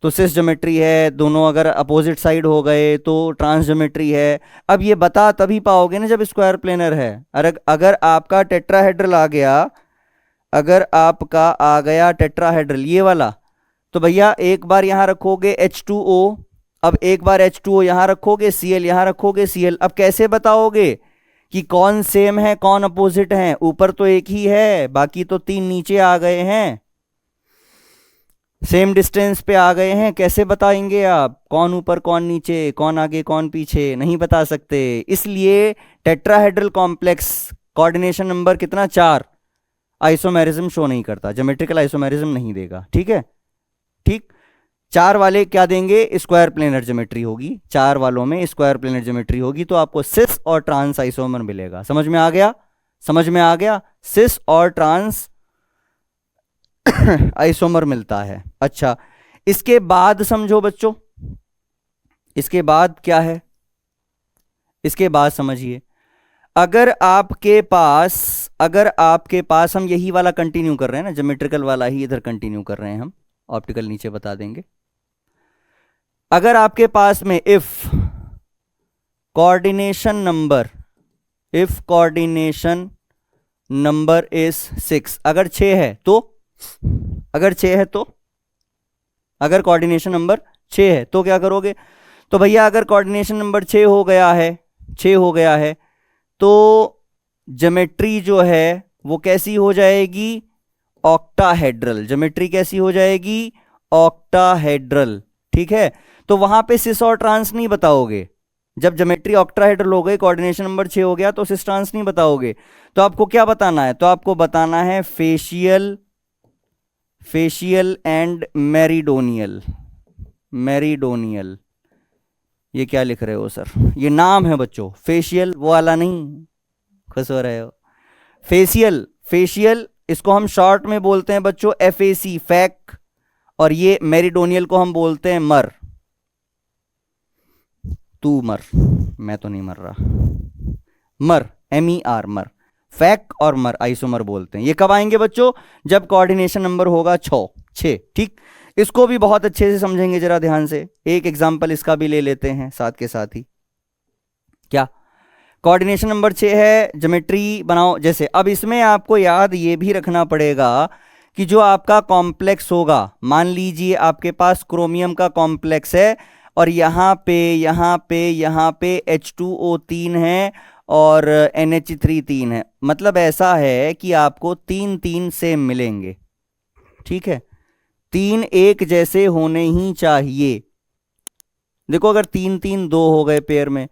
Speaker 1: तो सिस ज्योमेट्री है, दोनों अगर अपोजिट साइड हो गए तो ट्रांस ज्योमेट्री है। अब ये बता तभी पाओगे ना जब स्क्वायर प्लेनर है। अगर आपका टेट्राहेड्रल आ गया, अगर आपका आ गया टेट्राहेड्रल ये वाला, तो भैया एक बार यहां रखोगे H2O, अब एक बार H2O यहां रखोगे, Cl यहां रखोगे, Cl। अब कैसे बताओगे कि कौन सेम है कौन अपोजिट है? ऊपर तो एक ही है, बाकी तो 3 नीचे आ गए हैं, सेम डिस्टेंस पे आ गए हैं। कैसे बताएंगे आप कौन ऊपर कौन नीचे, कौन आगे कौन पीछे? नहीं बता सकते। इसलिए टेट्राहेड्रल कॉम्प्लेक्स कोऑर्डिनेशन नंबर कितना? 4 आइसोमेरिज्म शो नहीं करता, ज्योमेट्रिकल आइसोमेरिज्म नहीं देगा, ठीक है, ठीक। 4 वाले क्या देंगे? स्क्वायर प्लेनर ज्योमेट्री होगी, 4 वालों में स्क्वायर प्लेनर ज्योमेट्री होगी, तो आपको सिस और ट्रांस आइसोमर मिलेगा। समझ में आ गया? समझ में आ गया? सिस और ट्रांस आइसोमर मिलता है। अच्छा, इसके बाद समझो बच्चों, इसके बाद क्या है? इसके बाद समझिए, अगर आपके पास हम यही वाला कंटिन्यू कर रहे हैं ना, ज्योमेट्रिकल वाला ही इधर कंटिन्यू कर रहे हैं हम, ऑप्टिकल नीचे बता देंगे। अगर आपके पास में इफ कोऑर्डिनेशन नंबर इज 6, अगर 6 है तो, अगर कोऑर्डिनेशन नंबर 6 है तो क्या करोगे? तो भैया अगर कोऑर्डिनेशन नंबर 6 हो गया है तो ज्योमेट्री जो है वो कैसी हो जाएगी? ऑक्टाहेड्रल। ज्योमेट्री कैसी हो जाएगी? ऑक्टाहेड्रल, ठीक है। तो वहां पे सिस और ट्रांस नहीं बताओगे। जब ज्योमेट्री ऑक्टाहेड्रल हो गई, कोऑर्डिनेशन नंबर 6 हो गया, तो सिस ट्रांस नहीं बताओगे। तो आपको क्या बताना है? तो आपको बताना है फेशियल एंड मेरिडोनियल। ये क्या लिख रहे हो सर? ये नाम है बच्चों, फेशियल वो वाला नहीं, खुश हो रहे हो। फेशियल इसको हम शॉर्ट में बोलते हैं बच्चों FAC, फैक, और ये मेरिडोनियल को हम बोलते हैं मर। तू मर, मैं तो नहीं मर रहा। मर, MER, मर। फैक और मर आइसोमर बोलते हैं। ये कब आएंगे बच्चों? जब कोऑर्डिनेशन नंबर होगा 6, ठीक। इसको भी बहुत अच्छे से समझेंगे, जरा ध्यान से। एक एग्जांपल इसका भी ले लेते हैं साथ के साथ ही। क्या? कोऑर्डिनेशन नंबर 6 है, ज्योमेट्री बनाओ जैसे। अब इसमें आपको याद ये भी रखना पड़ेगा कि जो आपका कॉम्प्लेक्स होगा, मान लीजिए आपके पास क्रोमियम का कॉम्प्लेक्स है और यहाँ पे H2O 3 है और NH3 3 है, मतलब ऐसा है कि आपको 3 3 सेम मिलेंगे। ठीक है, 3 एक जैसे होने ही चाहिए। देखो अगर 3 3 2 हो गए पेयर में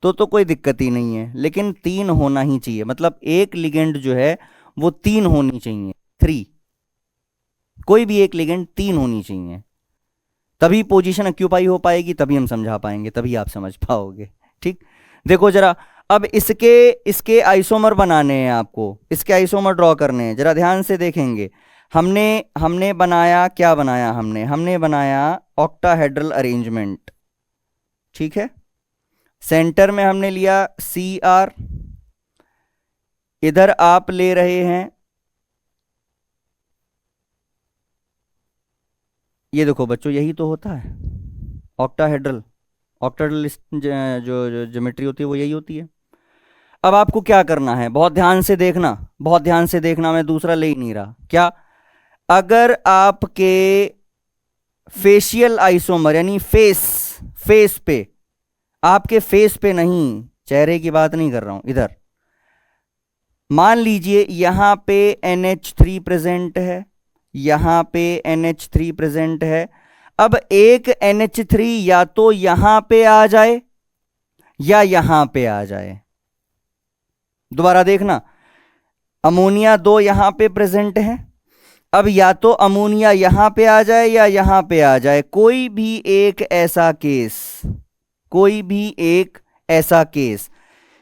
Speaker 1: तो कोई दिक्कत ही नहीं है, लेकिन 3 होना ही चाहिए, मतलब एक लिगेंड जो है वो 3 होनी चाहिए, 3, कोई भी एक लिगेंड 3 होनी चाहिए, तभी पोजीशन ऑक्यूपाई हो पाएगी, तभी हम समझा पाएंगे, तभी आप समझ पाओगे। ठीक, देखो जरा, अब इसके इसके आइसोमर बनाने हैं आपको, इसके आइसोमर ड्रॉ करने हैं, जरा ध्यान से देखेंगे। हमने हमने बनाया, क्या बनाया हमने बनाया ऑक्टाहेड्रल अरेंजमेंट। ठीक है, सेंटर में हमने लिया Cr, इधर आप ले रहे हैं, ये देखो बच्चों यही तो होता है ऑक्टाहेड्रल, ऑक्टाहेड्रल जो ज्योमेट्री होती है वो यही होती है। अब आपको क्या करना है, बहुत ध्यान से देखना, बहुत ध्यान से देखना, मैं दूसरा ले ही नहीं रहा। क्या, अगर आपके फेशियल आइसोमर यानी फेस पे, आपके फेस पे नहीं, चेहरे की बात नहीं कर रहा हूं, इधर मान लीजिए यहां पे NH3 प्रेजेंट है, यहां पे NH3 प्रेजेंट है। अब एक NH3 या तो यहां पे आ जाए या यहां पे आ जाए। दोबारा देखना, अमोनिया 2 यहां पे प्रेजेंट है, अब या तो अमोनिया यहां पे आ जाए या यहां पे आ जाए, कोई भी एक ऐसा केस, कोई भी एक ऐसा केस।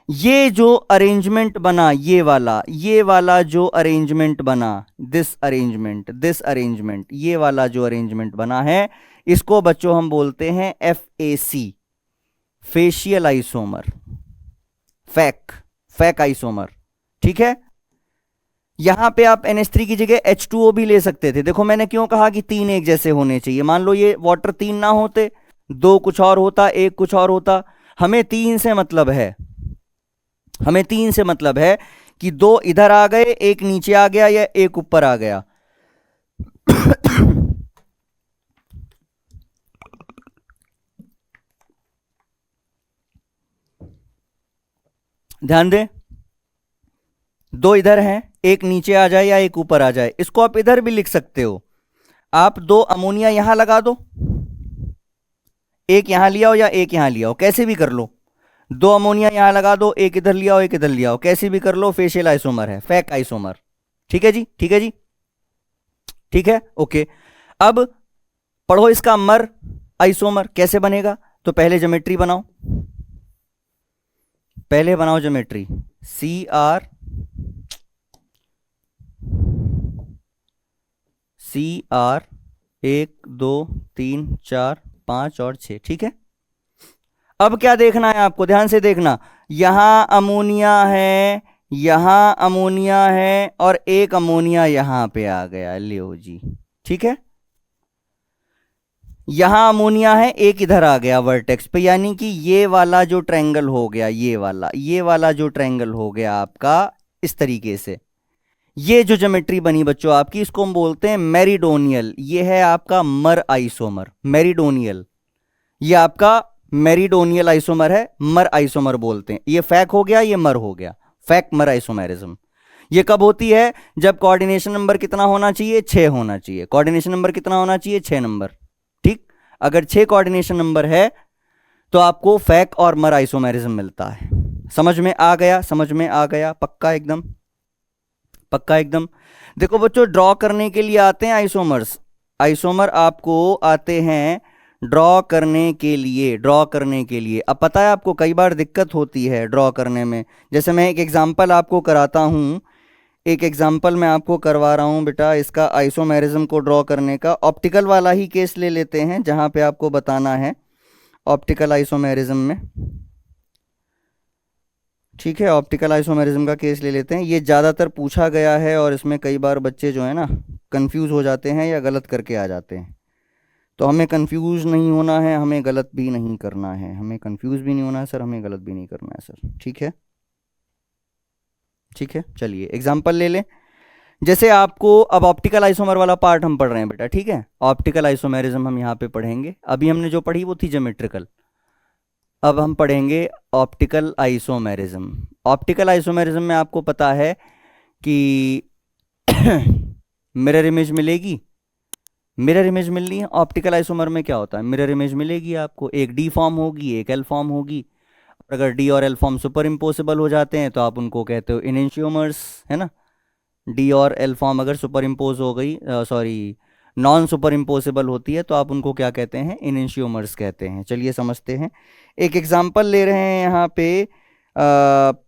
Speaker 1: ये जो अरेंजमेंट बना, ये वाला जो अरेंजमेंट बना, दिस अरेंजमेंट, ये वाला जो अरेंजमेंट बना है, इसको बच्चों हम बोलते हैं FAC, फेशियल आइसोमर, फैक आइसोमर। ठीक है, यहां पे आप NH3 की जगह H2O भी ले सकते थे। देखो मैंने क्यों कहा कि 3 एक जैसे होने चाहिए, मान लो ये वाटर 3 ना होते, 2 कुछ और होता, 1 कुछ और होता। हमें 3 से मतलब है, हमें 3 से मतलब है कि 2 इधर आ गए, 1 नीचे आ गया या 1 ऊपर आ गया। ध्यान दे, 2 इधर हैं, 1 नीचे आ जाए या 1 ऊपर आ जाए। इसको आप इधर भी लिख सकते हो, आप 2 अमोनिया यहां लगा दो, 1 यहां लिया हो या 1 यहां लिया हो, कैसे भी कर लो। 2 अमोनिया यहां लगा दो, 1 इधर लिया हो 1 इधर लिया हो, कैसे भी कर लो, फेशियल आइसोमर है, फैक आइसोमर। ठीक है जी, ठीक है जी, ठीक है, ओके। अब पढ़ो इसका मर आइसोमर कैसे बनेगा, तो पहले ज्योमेट्री बनाओ, पहले बनाओ ज्योमेट्री। Cr 1 2 3 4 5 और 6। ठीक है, अब क्या देखना है आपको, ध्यान से देखना, यहां अमोनिया है, यहां अमोनिया है, और 1 अमोनिया यहां पे आ गया, लियो जी। ठीक है, यहां अमोनिया है, 1 इधर आ गया वर्टेक्स पे, यानी कि ये वाला जो ट्रायंगल हो गया, ये वाला जो ट्रायंगल हो गया आपका इस तरीके से। ये जो ज्योमेट्री बनी बच्चों आपकी, इसको हम बोलते हैं मेरिडोनियल। ये है आपका मर आइसोमर, मेरिडोनियल, ये आपका मेरिडोनियल आइसोमर है, मर आइसोमर बोलते हैं। ये फैक हो गया, ये मर हो गया, फैक मर आइसोमेरिज्म। ये कब होती है, जब कोऑर्डिनेशन नंबर कितना होना चाहिए, 6 होना चाहिए। कोऑर्डिनेशन नंबर कितना होना चाहिए, 6 नंबर। ठीक, अगर 6 कोऑर्डिनेशन नंबर है तो आपको फैक और मर आइसोमेरिज्म मिलता है। समझ में आ गया, समझ में आ गया, पक्का एकदम, पक्का एकदम। देखो बच्चों, ड्रॉ करने के लिए आते हैं आइसोमर्स, आइसोमर आपको आते हैं ड्रॉ करने के लिए, ड्रॉ करने के लिए। अब पता है आपको कई बार दिक्कत होती है ड्रॉ करने में, जैसे मैं एक एग्जांपल आपको कराता हूं, एक एग्जांपल मैं आपको करवा रहा हूं बेटा, इसका आइसोमेरिज्म को ड्रॉ करने का। ऑप्टिकल वाला ही केस ले लेते हैं जहां पे आपको बताना है ऑप्टिकल आइसोमेरिज्म में। ठीक है, ऑप्टिकल आइसोमेरिज्म का केस ले लेते हैं, ये ज़्यादातर पूछा गया है और इसमें कई बार बच्चे जो है ना कंफ्यूज हो जाते हैं या गलत करके आ जाते हैं। तो हमें कंफ्यूज नहीं होना है, हमें गलत भी नहीं करना है, हमें कंफ्यूज भी नहीं होना है सर, हमें गलत भी नहीं करना है सर। ठीक है, ठीक है, चलिए एग्जाम्पल ले लें। जैसे आपको अब ऑप्टिकल आइसोमर वाला पार्ट हम पढ़ रहे हैं बेटा, ठीक है, ऑप्टिकल आइसोमेरिज्म हम यहाँ पे पढ़ेंगे। अभी हमने जो पढ़ी वो थी ज्योमेट्रिकल, अब हम पढ़ेंगे ऑप्टिकल आइसोमेरिज्म। ऑप्टिकल आइसोमेरिज्म में आपको पता है कि मिरर इमेज मिलेगी, मिरर इमेज मिलनी है। ऑप्टिकल आइसोमर में क्या होता है, मिरर इमेज मिलेगी आपको, एक डी फॉर्म होगी एक एल फॉर्म होगी। अगर डी और एल फॉर्म सुपर इम्पोसिबल हो जाते हैं तो आप उनको कहते हो इनेंशियोमर्स, है ना। डी और एल फॉर्म अगर सुपर इम्पोज हो गई, सॉरी नॉन सुपर इम्पोसिबल होती है, तो आप उनको क्या कहते हैं, इनेंशियोमर्स कहते हैं। चलिए समझते हैं। एक एग्जांपल ले रहे हैं यहाँ पे,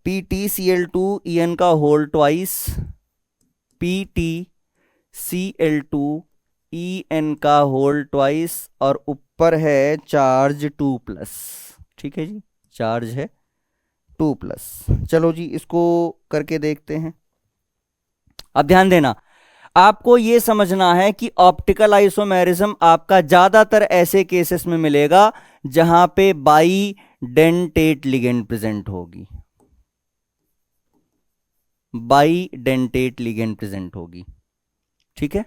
Speaker 1: PtCl2En का होल ट्वाइस, PtCl2En का होल ट्वाइस, और ऊपर है चार्ज 2+। ठीक है जी, चार्ज है 2+। चलो जी इसको करके देखते हैं। अब ध्यान देना, आपको यह समझना है कि ऑप्टिकल आइसोमेरिज्म आपका ज्यादातर ऐसे केसेस में मिलेगा जहां पे बाइडेंटेट लिगेंड प्रेजेंट होगी, बाइडेंटेट लिगेंड प्रेजेंट होगी। ठीक है,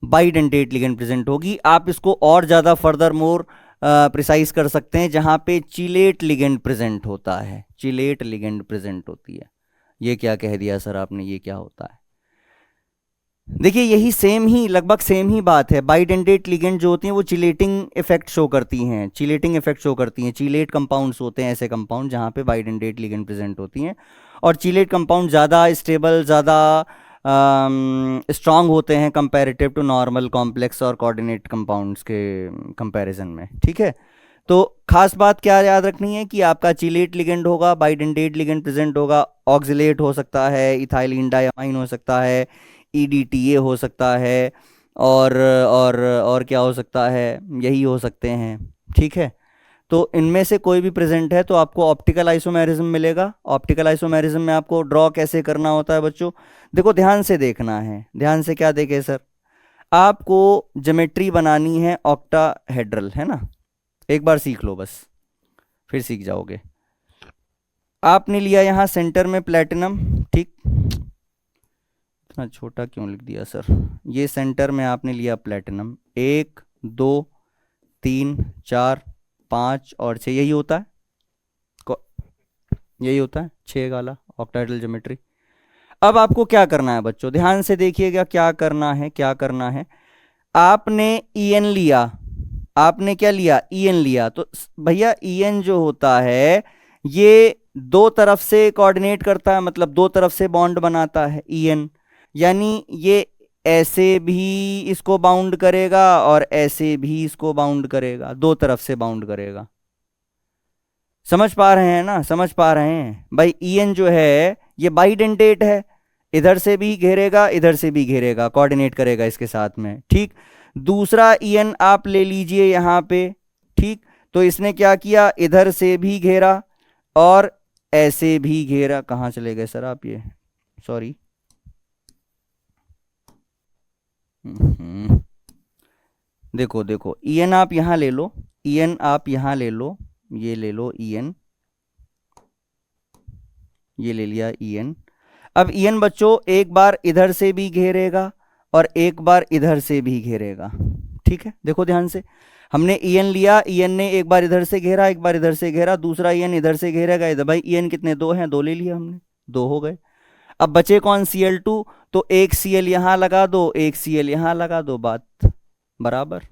Speaker 1: बाइडेंटेट लिगेंड प्रेजेंट होगी। आप इसको और ज्यादा फर्दर मोर प्रिसाइज कर सकते हैं, जहां पे चिलेट लिगेंड प्रेजेंट होता है, चिलेट लिगेंड प्रेजेंट होती है। ये क्या कह दिया सर आपने, ये क्या होता है? देखिए यही सेम ही, लगभग सेम ही बात है। बाइडेंटेट लिगेंड जो होती हैं वो चिलेटिंग इफेक्ट शो करती हैं, चिलेटिंग इफेक्ट शो करती हैं। चिलेट कंपाउंड्स होते हैं ऐसे कंपाउंड जहां पे बाइडेंटेट लिगेंड प्रेजेंट होती हैं, और चिलेट कंपाउंड ज़्यादा स्टेबल, ज़्यादा स्ट्रांग होते हैं कंपैरेटिव टू नॉर्मल कॉम्प्लेक्स और कोऑर्डिनेट कंपाउंड्स के कंपैरिजन में। ठीक है, तो खास बात क्या याद रखनी है कि आपका चिलेट लिगेंड होगा, बाइडेंटेट लिगेंड प्रेजेंट होगा, ऑक्सिलेट हो सकता है, इथाइलिन डायमाइन हो सकता है, EDTA हो सकता है, और क्या हो सकता है, यही हो सकते हैं। ठीक है, तो इनमें से कोई भी प्रेजेंट है तो आपको ऑप्टिकल आइसोमेरिज्म मिलेगा। ऑप्टिकल आइसोमेरिज्म में आपको ड्रॉ कैसे करना होता है बच्चों, देखो ध्यान से देखना है। ध्यान से क्या देखे सर, आपको ज्योमेट्री बनानी है ऑक्टाहेड्रल, है ना। एक बार सीख लो बस, फिर सीख जाओगे। आपने लिया यहाँ सेंटर में प्लेटिनम, ठीक, इतना छोटा क्यों लिख दिया सर, ये सेंटर में आपने लिया प्लेटिनम, 1 2 3 4 5 और 6, यही होता है, यही होता है 6 वाला ऑक्टाहेड्रल ज्योमेट्री। अब आपको क्या करना है बच्चों, ध्यान से देखिएगा क्या करना है, क्या करना है। आपने EN लिया, आपने क्या लिया, EN लिया, तो भैया EN जो होता है ये दो तरफ से कोऑर्डिनेट करता है, मतलब दो तरफ से बॉन्ड बनाता है EN, यानी ये ऐसे भी इसको बाउंड करेगा और ऐसे भी इसको बाउंड करेगा, दो तरफ से बाउंड करेगा। समझ पा रहे हैं ना, समझ पा रहे हैं भाई। EN जो है ये बाइडेंटेट है, इधर से भी घेरेगा इधर से भी घेरेगा, कोऑर्डिनेट करेगा इसके साथ में। ठीक, दूसरा EN आप ले लीजिए यहाँ पे, ठीक, तो इसने क्या किया, इधर से भी घेरा और ऐसे भी घेरा। कहाँ चले गए सर आप, ये सॉरी, देखो देखो EN आप यहां ले लो, EN आप यहां ले लो, ये ले लो EN, ये ले लिया EN। अब EN बच्चों एक बार इधर से भी घेरेगा और एक बार इधर से भी घेरेगा। ठीक है, देखो ध्यान से, हमने EN लिया, EN ने एक बार इधर से घेरा एक बार इधर से घेरा, दूसरा EN इधर से घेरेगा इधर। भाई EN कितने, 2 हैं, 2 ले लिया हमने, 2 हो गए। अब बचे कौन, Cl2, तो एक Cl यहां लगा दो, एक Cl यहां लगा दो, बात बराबर।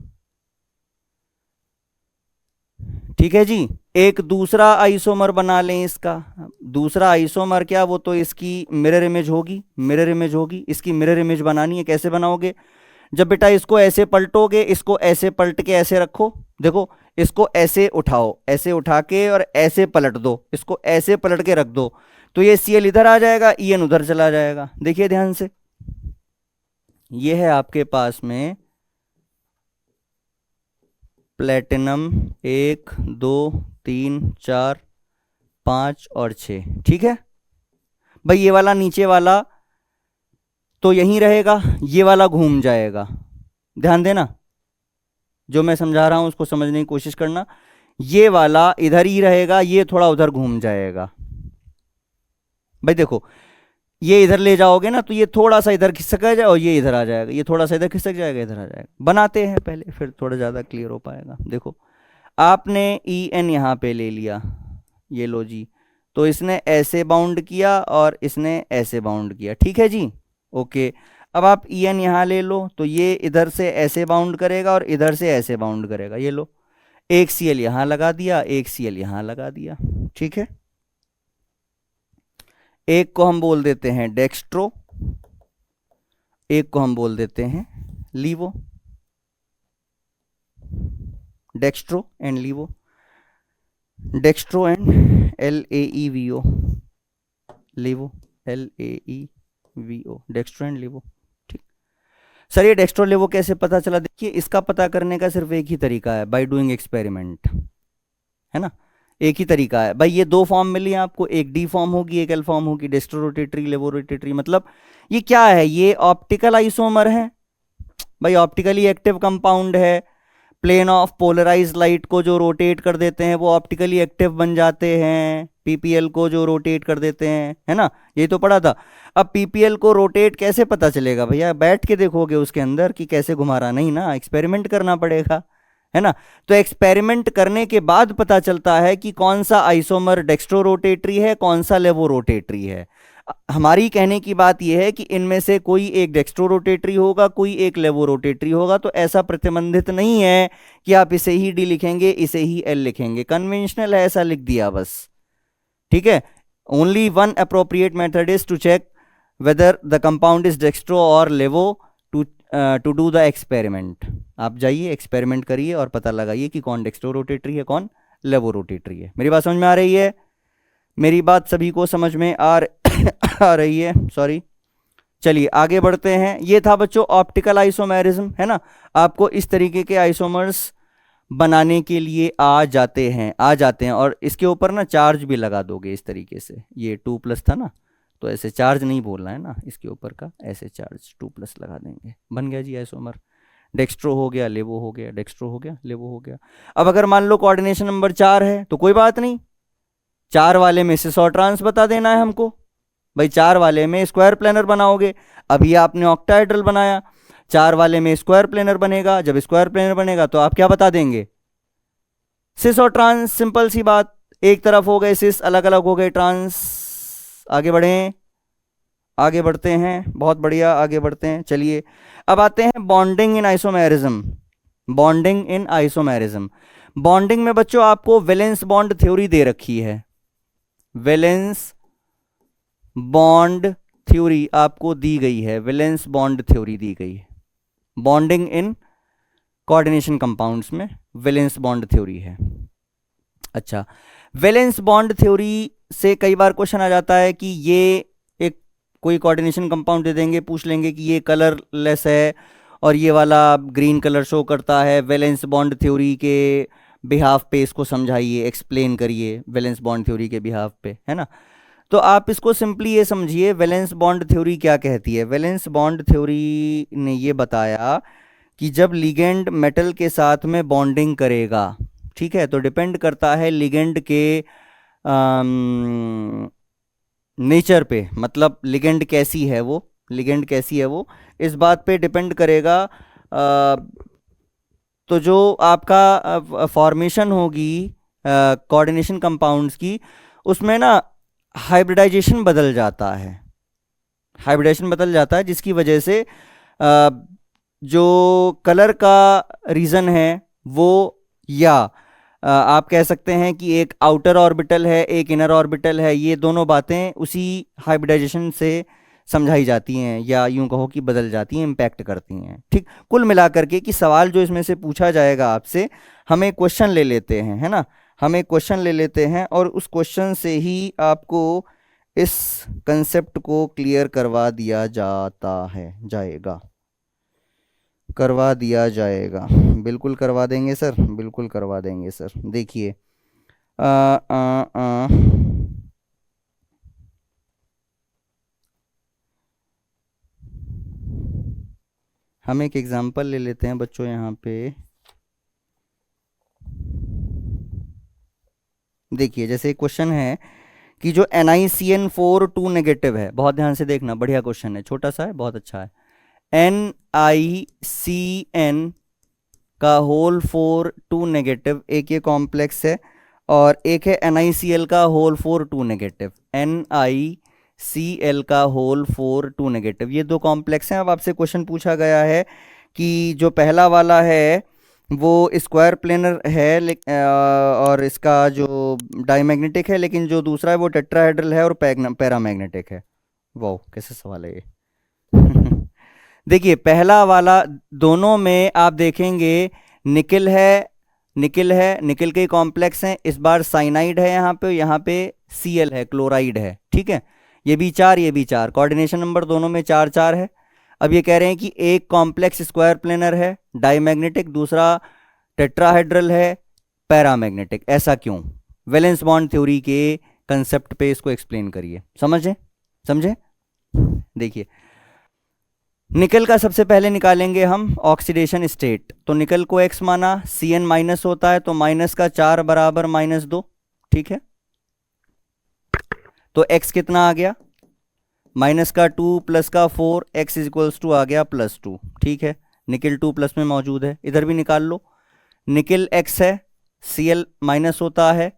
Speaker 1: ठीक है जी, एक दूसरा आइसोमर बना लें इसका। दूसरा आइसोमर क्या, वो तो इसकी मिरर इमेज होगी, मिरर इमेज होगी। इसकी मिरर इमेज बनानी है, कैसे बनाओगे, जब बेटा इसको ऐसे पलटोगे, इसको ऐसे पलट के ऐसे रखो, देखो इसको ऐसे उठाओ, ऐसे उठा के और ऐसे पलट दो, इसको ऐसे पलट के रख दो, तो ये Cl इधर आ जाएगा, EN उधर चला जाएगा। देखिए ध्यान से, ये है आपके पास में प्लेटिनम 1 2 3 4 5 और 6। ठीक है भाई, ये वाला नीचे वाला तो यहीं रहेगा, ये वाला घूम जाएगा। ध्यान देना, जो मैं समझा रहा हूं उसको समझने की कोशिश करना। ये वाला इधर ही रहेगा, ये थोड़ा उधर घूम जाएगा। भाई देखो, ये इधर ले जाओगे ना तो ये थोड़ा सा इधर खिसक जाएगा और ये इधर आ जाएगा, ये थोड़ा सा इधर खिसक जाएगा, इधर आ जाएगा। बनाते हैं पहले, फिर थोड़ा ज़्यादा क्लियर हो पाएगा। देखो आपने ई एन यहाँ पे ले लिया, ये लो जी, तो इसने ऐसे बाउंड किया और इसने ऐसे बाउंड किया, ठीक है जी, ओके। अब आप ई एन यहाँ ले लो, तो ये इधर से ऐसे बाउंड करेगा और इधर से ऐसे बाउंड करेगा, ये लो, एक सी एल यहाँ लगा दिया, एक सी एल यहाँ लगा दिया, ठीक है। एक को हम बोल देते हैं डेक्स्ट्रो, एक को हम बोल देते हैं laevo, dextro and laevo, dextro and LAEVO, laevo LAEVO, dextro and laevo, ठीक। सर ये डेक्स्ट्रो लीवो कैसे पता चला? देखिए इसका पता करने का सिर्फ एक ही तरीका है, बाय डूइंग एक्सपेरिमेंट, है ना, एक ही तरीका है भाई। ये दो फॉर्म मिली आपको, एक डी फॉर्म होगी एक एल फॉर्म होगी, डेक्स्ट्रो रोटेटरी लेवो रोटेटरी, मतलब ये क्या है, ये ऑप्टिकल आइसोमर है भाई, ऑप्टिकली एक्टिव कंपाउंड है। प्लेन ऑफ पोलराइज लाइट को जो रोटेट कर देते हैं वो ऑप्टिकली एक्टिव बन जाते हैं, पीपीएल को जो रोटेट कर देते हैं, है ना, ये तो पढ़ा था। अब पीपीएल को रोटेट कैसे पता चलेगा भैया? बैठ के देखोगे उसके अंदर कि कैसे घुमा रहा, नहीं ना, एक्सपेरिमेंट करना पड़ेगा, है ना। तो एक्सपेरिमेंट करने के बाद पता चलता है कि कौन सा आइसोमर डेक्स्ट्रो रोटेटरी है, कौन सा लेवो रोटेटरी है। हमारी कहने की बात यह है कि इनमें से कोई एक डेक्स्ट्रो रोटेटरी होगा, कोई एक लेवो रोटेटरी होगा, तो ऐसा प्रतिबंधित नहीं है कि आप इसे ही डी लिखेंगे इसे ही एल लिखेंगे, कन्वेंशनल है, ऐसा लिख दिया बस, ठीक है। Only one appropriate method is to check whether the compound is dextro और levo to do the experiment. आप जाइए एक्सपेरिमेंट करिए और पता लगाइए कि कौन डेक्स्ट्रो रोटेटरी है कौन लेवो रोटेटरी है। मेरी बात समझ में आ रही है? मेरी बात सभी को समझ में आ रही है? सॉरी, चलिए आगे बढ़ते हैं। ये था बच्चों ऑप्टिकल आइसोमेरिज्म, है ना। आपको इस तरीके के आइसोमर्स बनाने के लिए आ जाते हैं और इसके ऊपर ना चार्ज भी लगा दोगे इस तरीके से, ये 2+ था ना, तो ऐसे चार्ज नहीं बोलना है ना, इसके ऊपर का ऐसे चार्ज 2+ लगा देंगे, बन गया जी आइसोमर। डेक्स्ट्रो हो गया, लेवो हो गया, डेक्स्ट्रो हो गया, लेवो हो गया। अब अगर मान लो कोऑर्डिनेशन नंबर 4 है तो कोई बात नहीं, 4 वाले में सिस और ट्रांस बता देना है हमको भाई। 4 वाले में स्क्वायर प्लेनर बनाओगे, अभी आपने ऑक्टाहेड्रल बनाया, 4 वाले में स्क्वायर प्लेनर बनेगा, जब स्क्वायर प्लेनर बनेगा तो आप क्या बता देंगे? सिस और ट्रांस, सिंपल सी बात, एक तरफ हो गए सिस, अलग अलग हो गए ट्रांस। आगे बढ़ें, आगे बढ़ते हैं, बहुत बढ़िया, आगे बढ़ते हैं। चलिए अब आते हैं bonding in isomerism. Bonding in isomerism, bonding में बच्चों आपको वैलेंस बॉन्ड थ्योरी दे रखी है, वैलेंस बॉन्ड थ्योरी आपको दी गई है, वैलेंस बॉन्ड थ्योरी दी गई है। बॉन्डिंग इन कोऑर्डिनेशन कंपाउंड्स में वैलेंस बॉन्ड थ्योरी है। अच्छा, वैलेंस बॉन्ड थ्योरी से कई बार क्वेश्चन आ जाता है कि ये एक कोई कोऑर्डिनेशन कंपाउंड दे देंगे, पूछ लेंगे कि ये कलरलेस है और ये वाला ग्रीन कलर शो करता है, वैलेंस बॉन्ड थ्योरी के बिहाफ पे इसको समझाइए, एक्सप्लेन करिए वैलेंस बॉन्ड थ्योरी के बिहाफ पे, है ना। तो आप इसको सिंपली ये समझिए, वैलेंस बॉन्ड थ्योरी क्या कहती है। वैलेंस बॉन्ड थ्योरी ने ये बताया कि जब लिगेंड मेटल के साथ में बॉन्डिंग करेगा, ठीक है, तो डिपेंड करता है लिगेंड के नेचर पे, मतलब लिगेंड कैसी है वो, लिगेंड कैसी है वो, इस बात पे डिपेंड करेगा। तो जो आपका फॉर्मेशन होगी कोऑर्डिनेशन कंपाउंड्स की, उसमें ना हाइब्रिडाइजेशन बदल जाता है, हाइब्रिडाइजेशन बदल जाता है, जिसकी वजह से जो कलर का रीज़न है वो, या आप कह सकते हैं कि एक आउटर ऑर्बिटल है एक इनर ऑर्बिटल है, ये दोनों बातें उसी हाइब्रिडाइजेशन से समझाई जाती हैं, या यूं कहो कि बदल जाती हैं, इम्पैक्ट करती हैं। ठीक, कुल मिलाकर के कि सवाल जो इसमें से पूछा जाएगा आपसे, हमें क्वेश्चन ले लेते हैं, है ना, हमें क्वेश्चन ले लेते हैं और उस क्वेश्चन से ही आपको इस कंसेप्ट को क्लियर करवा दिया करवा दिया जाएगा। बिल्कुल करवा देंगे सर, बिल्कुल करवा देंगे सर। देखिए हम एक एग्जांपल ले लेते हैं बच्चों यहाँ पे। देखिए जैसे क्वेश्चन है कि जो NiCN4 2 नेगेटिव है, बहुत ध्यान से देखना, बढ़िया क्वेश्चन है, छोटा सा है, बहुत अच्छा है। NiCN का होल 4 2 नेगेटिव, एक ये कॉम्प्लेक्स है, और एक है NiCl का होल 4 2 नेगेटिव, NiCl का होल 4 2 नेगेटिव, ये दो कॉम्प्लेक्स हैं। अब आपसे क्वेश्चन पूछा गया है कि जो पहला वाला है वो स्क्वायर प्लेनर है और इसका जो डायमैग्नेटिक है, लेकिन जो दूसरा है वो टेट्राहेड्रल है और पैरामैग्नेटिक है। वाह, कैसे सवाल है ये। देखिए पहला वाला, दोनों में आप देखेंगे निकिल है, निकिल है, निकिल के कॉम्प्लेक्स हैं, इस बार साइनाइड है यहाँ पे Cl है, क्लोराइड है, ठीक है। ये भी 4, ये भी 4, कोऑर्डिनेशन नंबर दोनों में 4 4 है। अब ये कह रहे हैं कि एक कॉम्प्लेक्स स्क्वायर प्लेनर है डायमैग्नेटिक, दूसरा टेट्राहेड्रल है पैरामैग्नेटिक, ऐसा क्यों? वैलेंस बॉन्ड थ्योरी के कंसेप्ट पे इसको एक्सप्लेन करिए, समझे समझे। देखिए निकल का सबसे पहले निकालेंगे हम ऑक्सीडेशन स्टेट, तो निकल को X माना, Cn माइनस होता है तो माइनस का 4 बराबर -2, ठीक है। तो X कितना आ गया, माइनस का 2 प्लस का 4, X इज इक्वल्स टू आ गया +2, ठीक है। निकल 2 प्लस में मौजूद है, इधर भी निकाल लो। निकल X है, Cl माइनस होता है,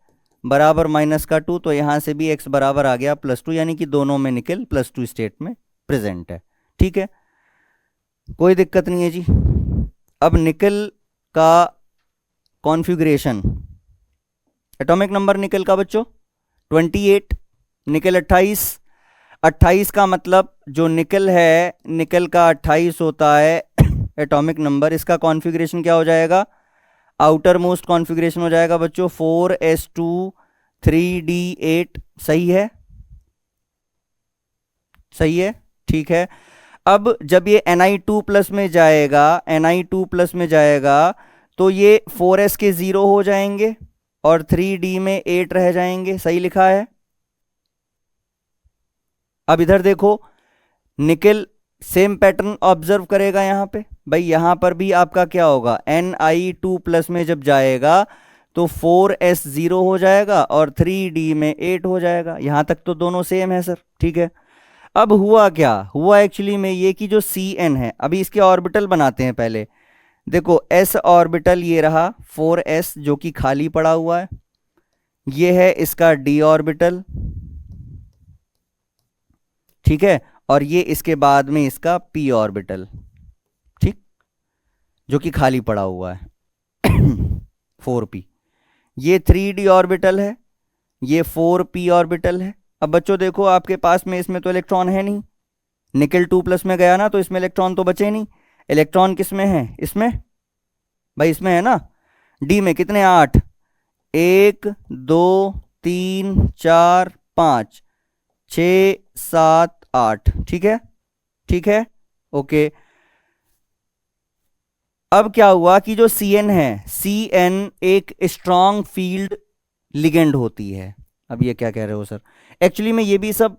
Speaker 1: बराबर माइनस का 2, तो यहाँ से भी X बराबर आ गया +2, यानी कि दोनों में निकल +2 स्टेट में प्रेजेंट है, ठीक है, कोई दिक्कत नहीं है जी। अब निकल का कॉन्फ़िगरेशन, एटॉमिक नंबर निकल का बच्चों 28, निकल 28, 28 का मतलब जो निकल है, निकल का 28 होता है एटॉमिक नंबर। इसका कॉन्फ़िगरेशन क्या हो जाएगा, आउटर मोस्ट कॉन्फ़िगरेशन हो जाएगा बच्चों 4s2 3d8, सही है, सही है, ठीक है। अब जब ये Ni2 प्लस में जाएगा, Ni2 प्लस में जाएगा तो ये 4s के 0 हो जाएंगे और 3d में 8 रह जाएंगे, सही लिखा है। अब इधर देखो, निकल सेम पैटर्न ऑब्जर्व करेगा यहाँ पे, भाई यहाँ पर भी आपका क्या होगा, Ni2 प्लस में जब जाएगा तो 4s 0 हो जाएगा और 3d में 8 हो जाएगा। यहाँ तक तो दोनों सेम है सर, ठीक है। अब हुआ क्या, हुआ एक्चुअली में ये कि जो Cn है, अभी इसके ऑर्बिटल बनाते हैं पहले। देखो s ऑर्बिटल ये रहा 4s जो कि खाली पड़ा हुआ है, ये है इसका d ऑर्बिटल, ठीक है, और ये इसके बाद में इसका p ऑर्बिटल, ठीक, जो कि खाली पड़ा हुआ है 4p। ये 3d ऑर्बिटल है, ये 4p ऑर्बिटल है। अब बच्चों देखो आपके पास में इसमें तो इलेक्ट्रॉन है नहीं, निकल 2 प्लस में गया ना तो इसमें इलेक्ट्रॉन तो बचे नहीं। इलेक्ट्रॉन किस में है, इसमें, भाई इसमें है ना, डी में कितने, 8, 1 2 3 4 5 6 7 8, ठीक है, ठीक है, ओके। अब क्या हुआ कि जो Cn है, Cn एक स्ट्रॉन्ग फील्ड लिगेंड होती है। अब ये क्या कह रहे हो सर, एक्चुअली में ये भी सब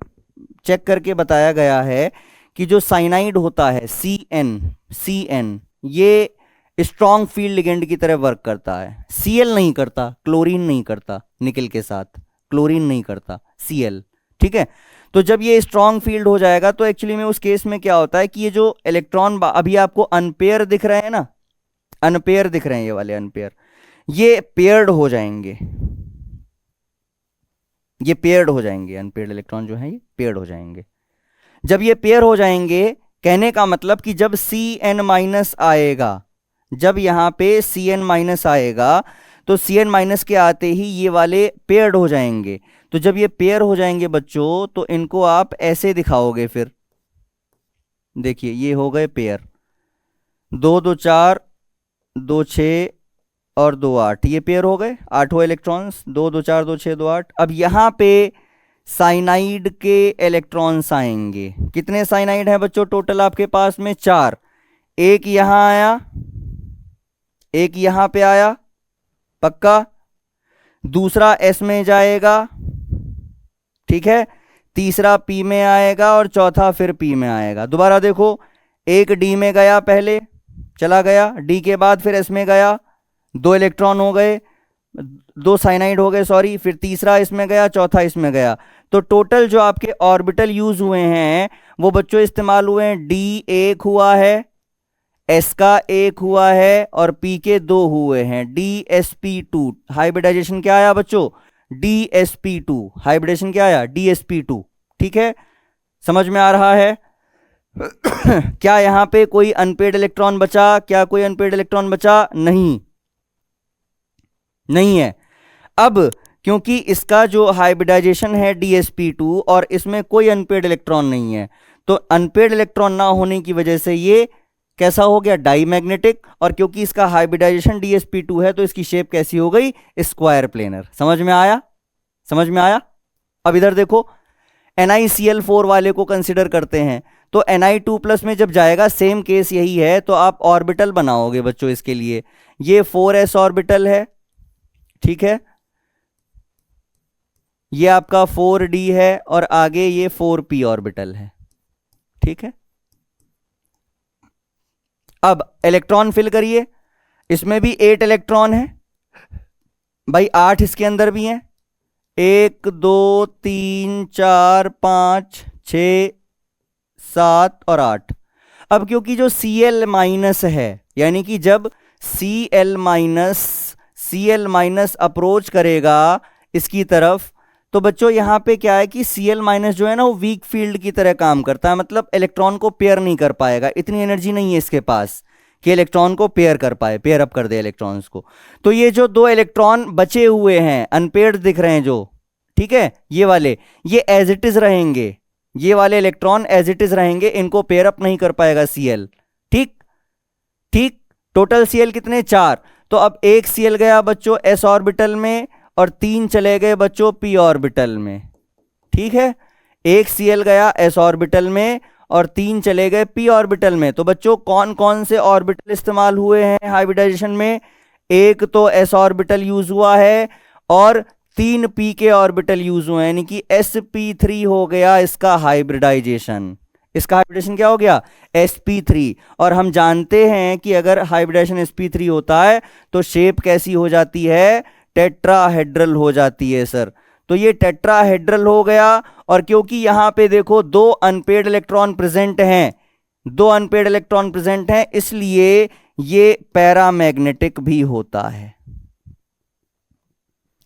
Speaker 1: चेक करके बताया गया है कि जो साइनाइड होता है Cn ये स्ट्रॉन्ग फील्ड लिगेंड की तरह वर्क करता है। Cl नहीं करता, क्लोरीन नहीं करता, निकल के साथ क्लोरीन नहीं करता, Cl, ठीक है। तो जब ये स्ट्रॉन्ग फील्ड हो जाएगा तो एक्चुअली में उस केस में क्या होता है कि ये जो इलेक्ट्रॉन अभी आपको अनपेयर दिख रहे हैं ना, अनपेयर दिख रहे हैं, ये वाले अनपेयर, ये पेयर्ड हो जाएंगे, ये पेयर्ड हो जाएंगे, अनपेयर्ड इलेक्ट्रॉन जो है ये पेयर्ड हो जाएंगे। जब ये पेयर हो जाएंगे, कहने का मतलब कि जब Cn माइनस आएगा, जब यहाँ पे Cn माइनस आएगा तो Cn माइनस के आते ही ये वाले पेयर्ड हो जाएंगे। तो जब ये पेयर हो जाएंगे बच्चों तो इनको आप ऐसे दिखाओगे, फिर देखिए ये हो गए पेयर, 2 2 4 2 6 और 2 8, ये पेयर हो गए, 8 इलेक्ट्रॉन्स, 2 2 4 2 6 2 8। अब यहाँ पे साइनाइड के इलेक्ट्रॉन्स आएंगे, कितने साइनाइड हैं बच्चों टोटल आपके पास में, 4, एक यहाँ आया, एक यहाँ पे आया, पक्का, दूसरा S में जाएगा, ठीक है, तीसरा P में आएगा और चौथा फिर P में आएगा। दोबारा देखो, एक D में गया, पहले चला गया, D के बाद फिर S में गया, 2 इलेक्ट्रॉन हो गए, 2 साइनाइड हो गए सॉरी, फिर तीसरा इसमें गया, चौथा इसमें गया। तो टोटल जो आपके ऑर्बिटल यूज हुए हैं वो बच्चों इस्तेमाल हुए हैं, D 1 हुआ है, S का एक हुआ है और P के दो हुए हैं, DsP2 हाइब्रिडाइजेशन क्या आया बच्चों, DsP2 हाइब्रिडेशन क्या आया, DsP2। ठीक है, समझ में आ रहा है? क्या यहां पे कोई अनपेड इलेक्ट्रॉन बचा, क्या कोई अनपेड इलेक्ट्रॉन बचा? नहीं, नहीं है। अब क्योंकि इसका जो हाइब्रिडाइजेशन है DsP2 और इसमें कोई अनपेड इलेक्ट्रॉन नहीं है, तो अनपेड इलेक्ट्रॉन ना होने की वजह से ये कैसा हो गया, डाईमैग्नेटिक। और क्योंकि इसका हाइब्रिडाइजेशन DsP2 है तो इसकी शेप कैसी हो गई, स्क्वायर प्लेनर। समझ में आया, समझ में आया? अब इधर देखो, NiCl4 वाले को कंसिडर करते हैं, तो Ni2+ में जब जाएगा, सेम केस यही है, तो आप ऑर्बिटल बनाओगे बच्चों इसके लिए। ये 4s ऑर्बिटल है, ठीक है, ये आपका 4d है और आगे ये 4p ऑर्बिटल है। ठीक है, अब इलेक्ट्रॉन फिल करिए, इसमें भी 8 इलेक्ट्रॉन है भाई, 8 इसके अंदर भी हैं, 1 2 3 4 5 6 7 और 8। अब क्योंकि जो Cl- है, यानी कि जब Cl- अप्रोच करेगा इसकी तरफ, तो बच्चों यहां पे क्या है कि Cl- जो है ना वो वीक फील्ड की तरह काम करता है, मतलब इलेक्ट्रॉन को पेयर नहीं कर पाएगा, इतनी एनर्जी नहीं है इसके पास कि इलेक्ट्रॉन को पेयर कर पाए, पेयर अप कर दे इलेक्ट्रॉन्स को। तो ये जो 2 इलेक्ट्रॉन बचे हुए हैं, अनपेयर्ड दिख रहे हैं जो, ठीक है, ये वाले, ये एज इट इज रहेंगे, ये वाले इलेक्ट्रॉन एज इट इज रहेंगे, इनको पेयर अप नहीं कर पाएगा Cl। ठीक ठीक, टोटल Cl कितने, 4। तो अब एक Cl गया बच्चों s ऑर्बिटल में और 3 चले गए बच्चों p ऑर्बिटल में। ठीक है, एक Cl गया s ऑर्बिटल में और 3 चले गए p ऑर्बिटल में। तो बच्चों कौन कौन से ऑर्बिटल इस्तेमाल हुए हैं हाइब्रिडाइजेशन में, एक तो s ऑर्बिटल यूज हुआ है और 3 p के ऑर्बिटल यूज हुए हैं, यानी कि sp3 हो गया इसका हाइब्रिडाइजेशन। इसका हाइब्रिडेशन क्या हो गया, sp3। और हम जानते हैं कि अगर हाइब्रिडेशन sp3 होता है तो शेप कैसी हो जाती है, टेट्राहेड्रल हो जाती है सर। तो ये टेट्राहेड्रल हो गया, और क्योंकि यहां पे देखो 2 अनपेड इलेक्ट्रॉन प्रेजेंट हैं, 2 अनपेड इलेक्ट्रॉन प्रेजेंट हैं, इसलिए ये पैरामैग्नेटिक भी होता है।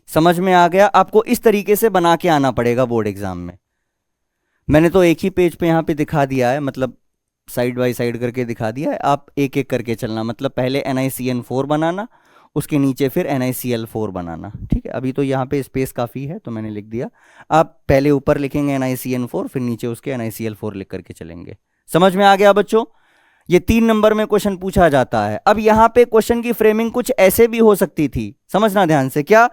Speaker 1: समझ में आ गया? आपको इस तरीके से बना के आना पड़ेगा बोर्ड एग्जाम में। मैंने तो एक ही पेज पे यहां पे दिखा दिया है, मतलब साइड बाय साइड करके दिखा दिया है, आप एक एक करके चलना, मतलब पहले NiCN4 बनाना, उसके नीचे फिर NiCl4 बनाना। ठीक है, अभी तो यहाँ पे स्पेस काफ़ी है तो मैंने लिख दिया, आप पहले ऊपर लिखेंगे NiCN4, फिर नीचे उसके NiCl4 लिख करके चलेंगे। समझ में आ गया बच्चों? ये 3 नंबर में क्वेश्चन पूछा जाता है। अब यहाँ पे क्वेश्चन की फ्रेमिंग कुछ ऐसे भी हो सकती थी, समझना ध्यान से। क्या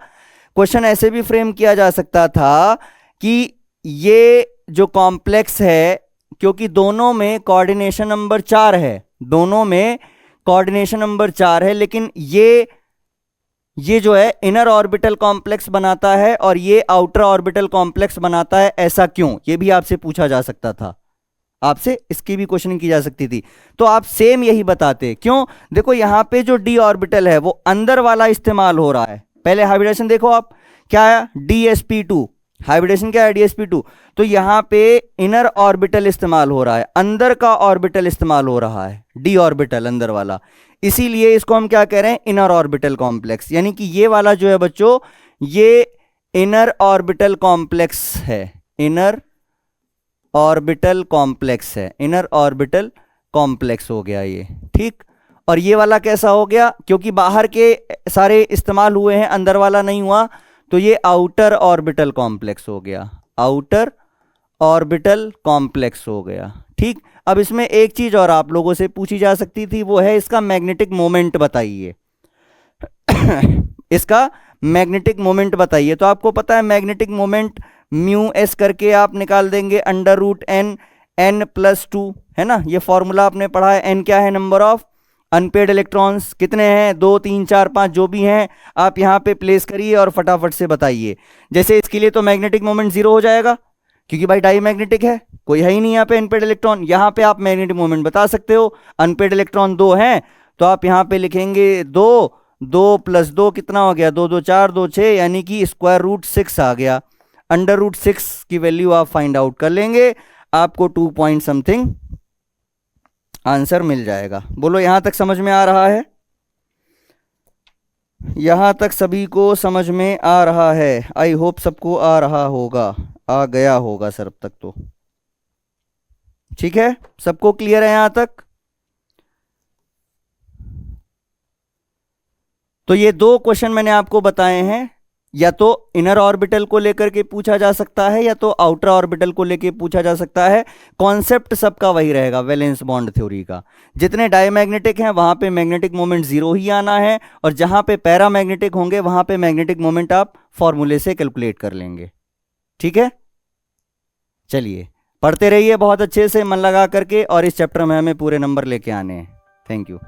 Speaker 1: क्वेश्चन ऐसे भी फ्रेम किया जा सकता था कि ये जो कॉम्प्लेक्स है, क्योंकि दोनों में कोऑर्डिनेशन नंबर 4 है, दोनों में कोऑर्डिनेशन नंबर 4 है, लेकिन ये जो है इनर ऑर्बिटल कॉम्प्लेक्स बनाता है और ये आउटर ऑर्बिटल कॉम्प्लेक्स बनाता है, ऐसा क्यों, ये भी आपसे पूछा जा सकता था, आपसे इसकी भी क्वेश्चन की जा सकती थी। तो आप सेम यही बताते, क्यों, देखो यहां पे जो d ऑर्बिटल है वो अंदर वाला इस्तेमाल हो रहा है। पहले हाइब्रिडेशन देखो आप, क्या है, DsP2, हाइब्रिडेशन क्या है, DsP2। तो यहां पे इनर ऑर्बिटल इस्तेमाल हो रहा है, अंदर का ऑर्बिटल इस्तेमाल हो रहा है, d ऑर्बिटल अंदर वाला, इसीलिए इसको हम क्या कह रहे हैं, इनर ऑर्बिटल कॉम्प्लेक्स। यानी कि ये वाला जो है बच्चों, ये इनर ऑर्बिटल कॉम्प्लेक्स है, इनर ऑर्बिटल कॉम्प्लेक्स है, इनर ऑर्बिटल कॉम्प्लेक्स हो गया ये। ठीक, और ये वाला कैसा हो गया, क्योंकि बाहर के सारे इस्तेमाल हुए हैं, अंदर वाला नहीं हुआ, तो ये आउटर ऑर्बिटल कॉम्प्लेक्स हो गया, आउटर ऑर्बिटल कॉम्प्लेक्स हो गया। ठीक, अब इसमें एक चीज और आप लोगों से पूछी जा सकती थी, वो है इसका मैग्नेटिक मोमेंट बताइए। इसका मैग्नेटिक मोमेंट बताइए। तो आपको पता है मैग्नेटिक मोमेंट म्यू एस करके आप निकाल देंगे √n n+2, है ना, ये फॉर्मूला आपने पढ़ा है। n क्या है, नंबर ऑफ अनपेड इलेक्ट्रॉन्स, कितने हैं, 2 3 4 5 जो भी हैं आप यहाँ पे प्लेस करिए और फटाफट से बताइए। जैसे इसके लिए तो मैग्नेटिक मोमेंट 0 हो जाएगा, क्योंकि भाई डाई मैग्नेटिक है, कोई है ही नहीं यहाँ पे अनपेड इलेक्ट्रॉन। यहाँ पे आप मैग्नेटिक मोमेंट बता सकते हो, अनपेड इलेक्ट्रॉन 2 हैं, तो आप यहाँ पे लिखेंगे 2, 2 + 2 कितना हो गया, 2 2 4 2 6, यानी कि √6 आ गया। √6 की वैल्यू आप फाइंड आउट कर लेंगे, आपको 2 पॉइंट समथिंग आंसर मिल जाएगा। बोलो यहां तक समझ में आ रहा है? यहां तक सभी को समझ में आ रहा है? आई होप सबको आ रहा होगा, आ गया होगा सर अब तक तो। ठीक है, सबको क्लियर है यहां तक? तो ये दो क्वेश्चन मैंने आपको बताए हैं, या तो इनर ऑर्बिटल को लेकर के पूछा जा सकता है या तो आउटर ऑर्बिटल को लेकर पूछा जा सकता है। कॉन्सेप्ट सबका वही रहेगा, वैलेंस बॉन्ड थ्योरी का। जितने डायमैग्नेटिक हैं वहां पे मैग्नेटिक मोमेंट जीरो ही आना है, और जहां पे पैरामैग्नेटिक होंगे वहां पे मैग्नेटिक मोमेंट आप फॉर्मूले से कैलकुलेट कर लेंगे। ठीक है, चलिए पढ़ते रहिए बहुत अच्छे से मन लगा करके, और इस चैप्टर में हमें पूरे नंबर लेके आने हैं। Thank you.